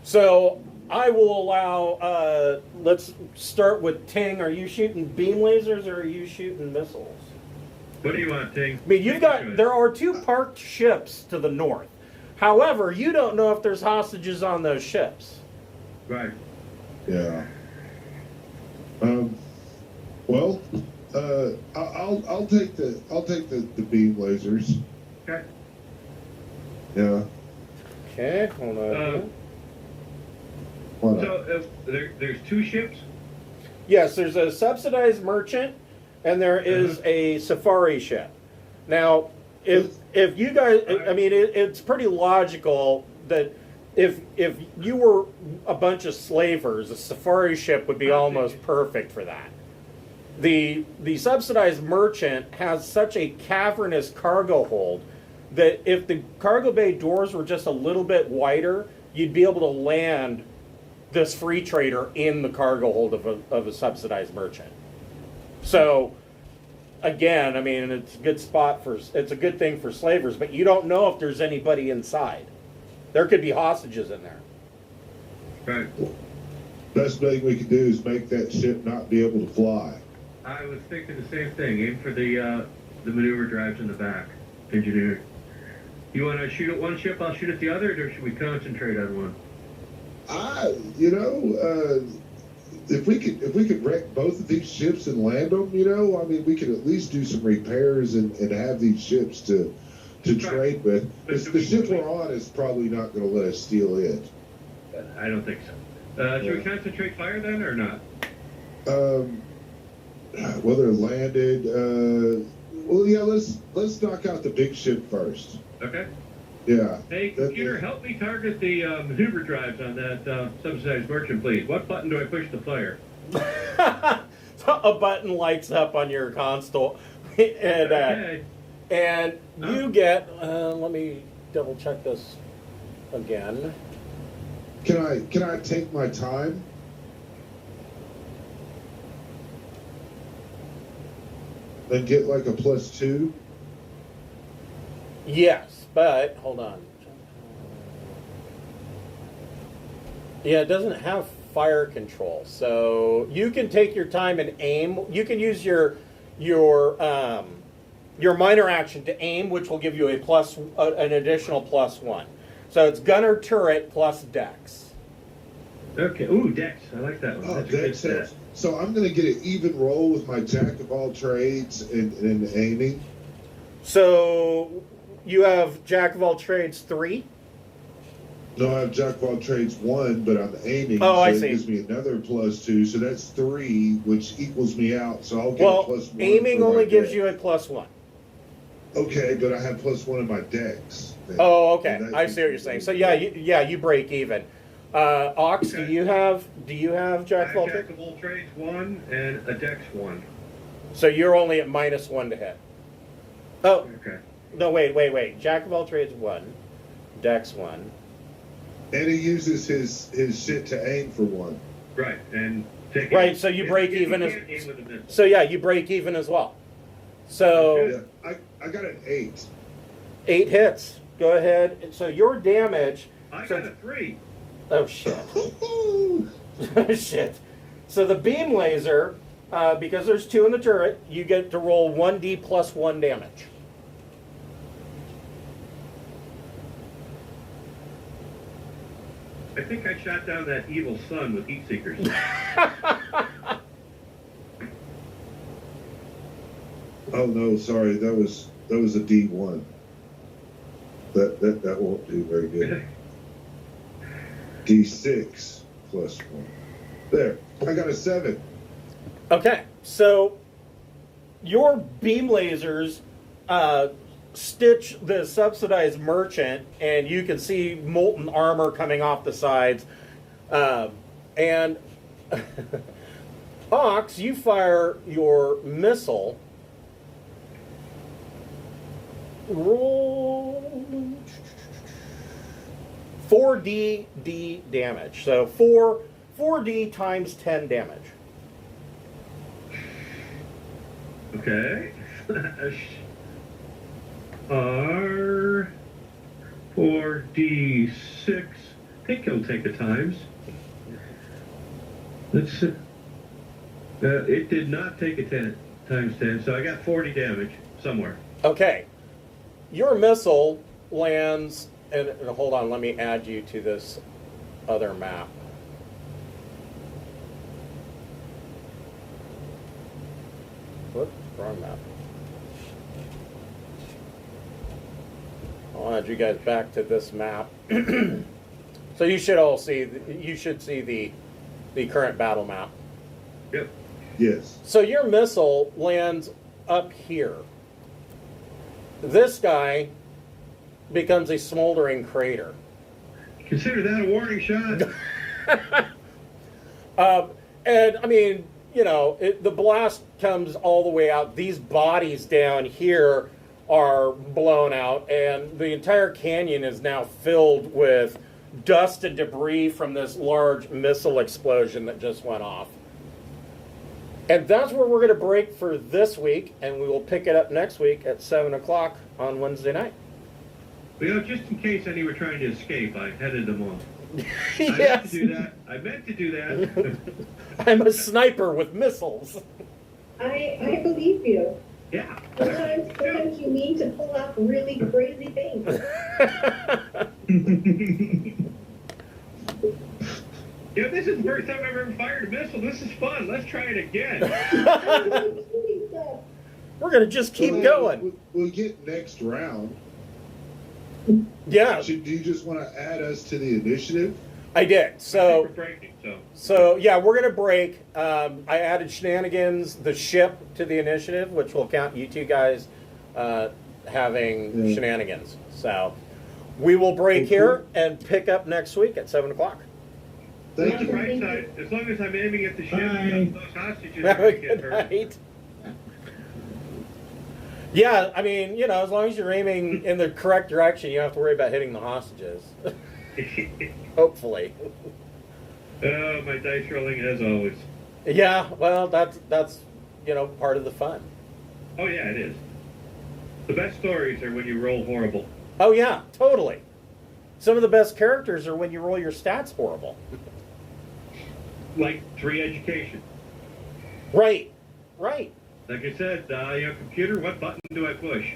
So I will allow. Let's start with Ting. Are you shooting beam lasers or are you shooting missiles? What do you want, Ting? I mean, there are 2 parked ships to the north. However, you don't know if there's hostages on those ships. Right. Yeah. Well, I'll take the beam lasers. Okay. Yeah. Okay, hold on. Why not? So there's 2 ships. Yes, there's a subsidized merchant, and there is a safari ship. Now, if you guys, I mean, it's pretty logical that if you were a bunch of slavers, a safari ship would be almost perfect for that. The subsidized merchant has such a cavernous cargo hold that if the cargo bay doors were just a little bit wider, you'd be able to land this free trader in the cargo hold of a subsidized merchant. So, again, I mean, it's a good it's a good thing for slavers, but you don't know if there's anybody inside. There could be hostages in there. Right. Best thing we can do is make that ship not be able to fly. I was thinking the same thing. Aim for the maneuver drives in the back, engineer. You want to shoot at one ship? I'll shoot at the other, or should we concentrate on one? If we could wreck both of these ships and land them, I mean, we could at least do some repairs and have these ships to trade with. The ship we're on is probably not going to let us steal it. I don't think so. Should we concentrate fire then, or not? Well, they're landed. Well, yeah. Let's knock out the big ship first. Okay. Yeah. Hey, computer, help me target the maneuver drives on that subsidized merchant, please. What button do I push to fire? A button lights up on your console, and Okay. and you get. Let me double check this again. Can I take my time? And get like a +2? Yes, but hold on. Yeah, it doesn't have fire control, so you can take your time and aim. You can use your minor action to aim, which will give you an additional +1. So it's gunner turret plus dex. Okay. Ooh, Dex. I like that one. Oh, That's a good Dex. stat. So I'm going to get an even roll with my jack of all trades and aiming. So you have jack of all trades 3. No, I have jack of all trades 1, but I'm aiming. Oh, so I it see. gives me another +2, so that's 3, which equals me out. So I'll get a +1. Aiming for my only gives dex. you a +1. Okay, but I have +1 in my dex. then. Oh, okay. So that I see what you're saying. So yeah, you break even. Ox, Okay. do you have jack of all Jack trades? of all trades 1 and a Dex 1. So you're only at -1 to hit. Oh Okay. no! Wait! Jack of all trades 1, dex 1. And he uses his shit to aim for 1. Right, and take Right, so you break if even you as- can't aim with a missile. So yeah, you break even as well. So Yeah, I got an 8. 8 hits. Go ahead. So your damage. I So, got a 3. oh shit! Shit. So the beam laser, because there's 2 in the turret, you get to roll 1d plus 1 damage. I think I shot down that evil sun with heat seekers. Oh no, sorry, that was a D1. That won't do very good. D6 plus 1. There, I got a 7. Okay, so your beam lasers stitch the subsidized merchant, and you can see molten armor coming off the sides. And Ox, you fire your missile. Roll 4d damage. So 4d times 10 damage. Okay. R 4d6. I think it'll take a times. Let's see. It did not take a 10 times 10, so I got 40 damage somewhere. Okay. Your missile lands, and hold on, let me add you to this other map. Whoops, wrong map. I'll add you guys back to this map. So you should all see, you should see the current battle map. Yep. Yes. So your missile lands up here. This guy becomes a smoldering crater. Consider that a warning shot. And I mean, you know, the blast comes all the way out. These bodies down here are blown out, and the entire canyon is now filled with dust and debris from this large missile explosion that just went off. And that's where we're going to break for this week, and we will pick it up next week at 7 o'clock on Wednesday night. Well, you know, just in case any were trying to escape, I headed them off. Yes. I meant to do that. I'm a sniper with missiles. I believe you. Yeah. Sometimes you need to pull out really crazy things. Yeah, this is the first time I've ever fired a missile. This is fun. Let's try it again. We're going to just keep going. We'll get next round. Yeah. Do you just want to add us to the initiative? I did. I think So, we're breaking, so yeah, we're going to break. I added shenanigans, the ship, to the initiative, which will count you two guys having shenanigans. So we will break here and pick up next week at 7 o'clock. Thank On the you. bright side, as long as I'm aiming at the ship, Bye. those hostages Have are a going to get good hurt. night. Yeah, I mean, you know, as long as you're aiming in the correct direction, you don't have to worry about hitting the hostages. Hopefully. Oh, my dice rolling as always. Yeah, well, that's you know, part of the fun. Oh yeah, it is. The best stories are when you roll horrible. Oh yeah, totally. Some of the best characters are when you roll your stats horrible. Like 3 education. Right, right. Like I said, computer, what button do I push?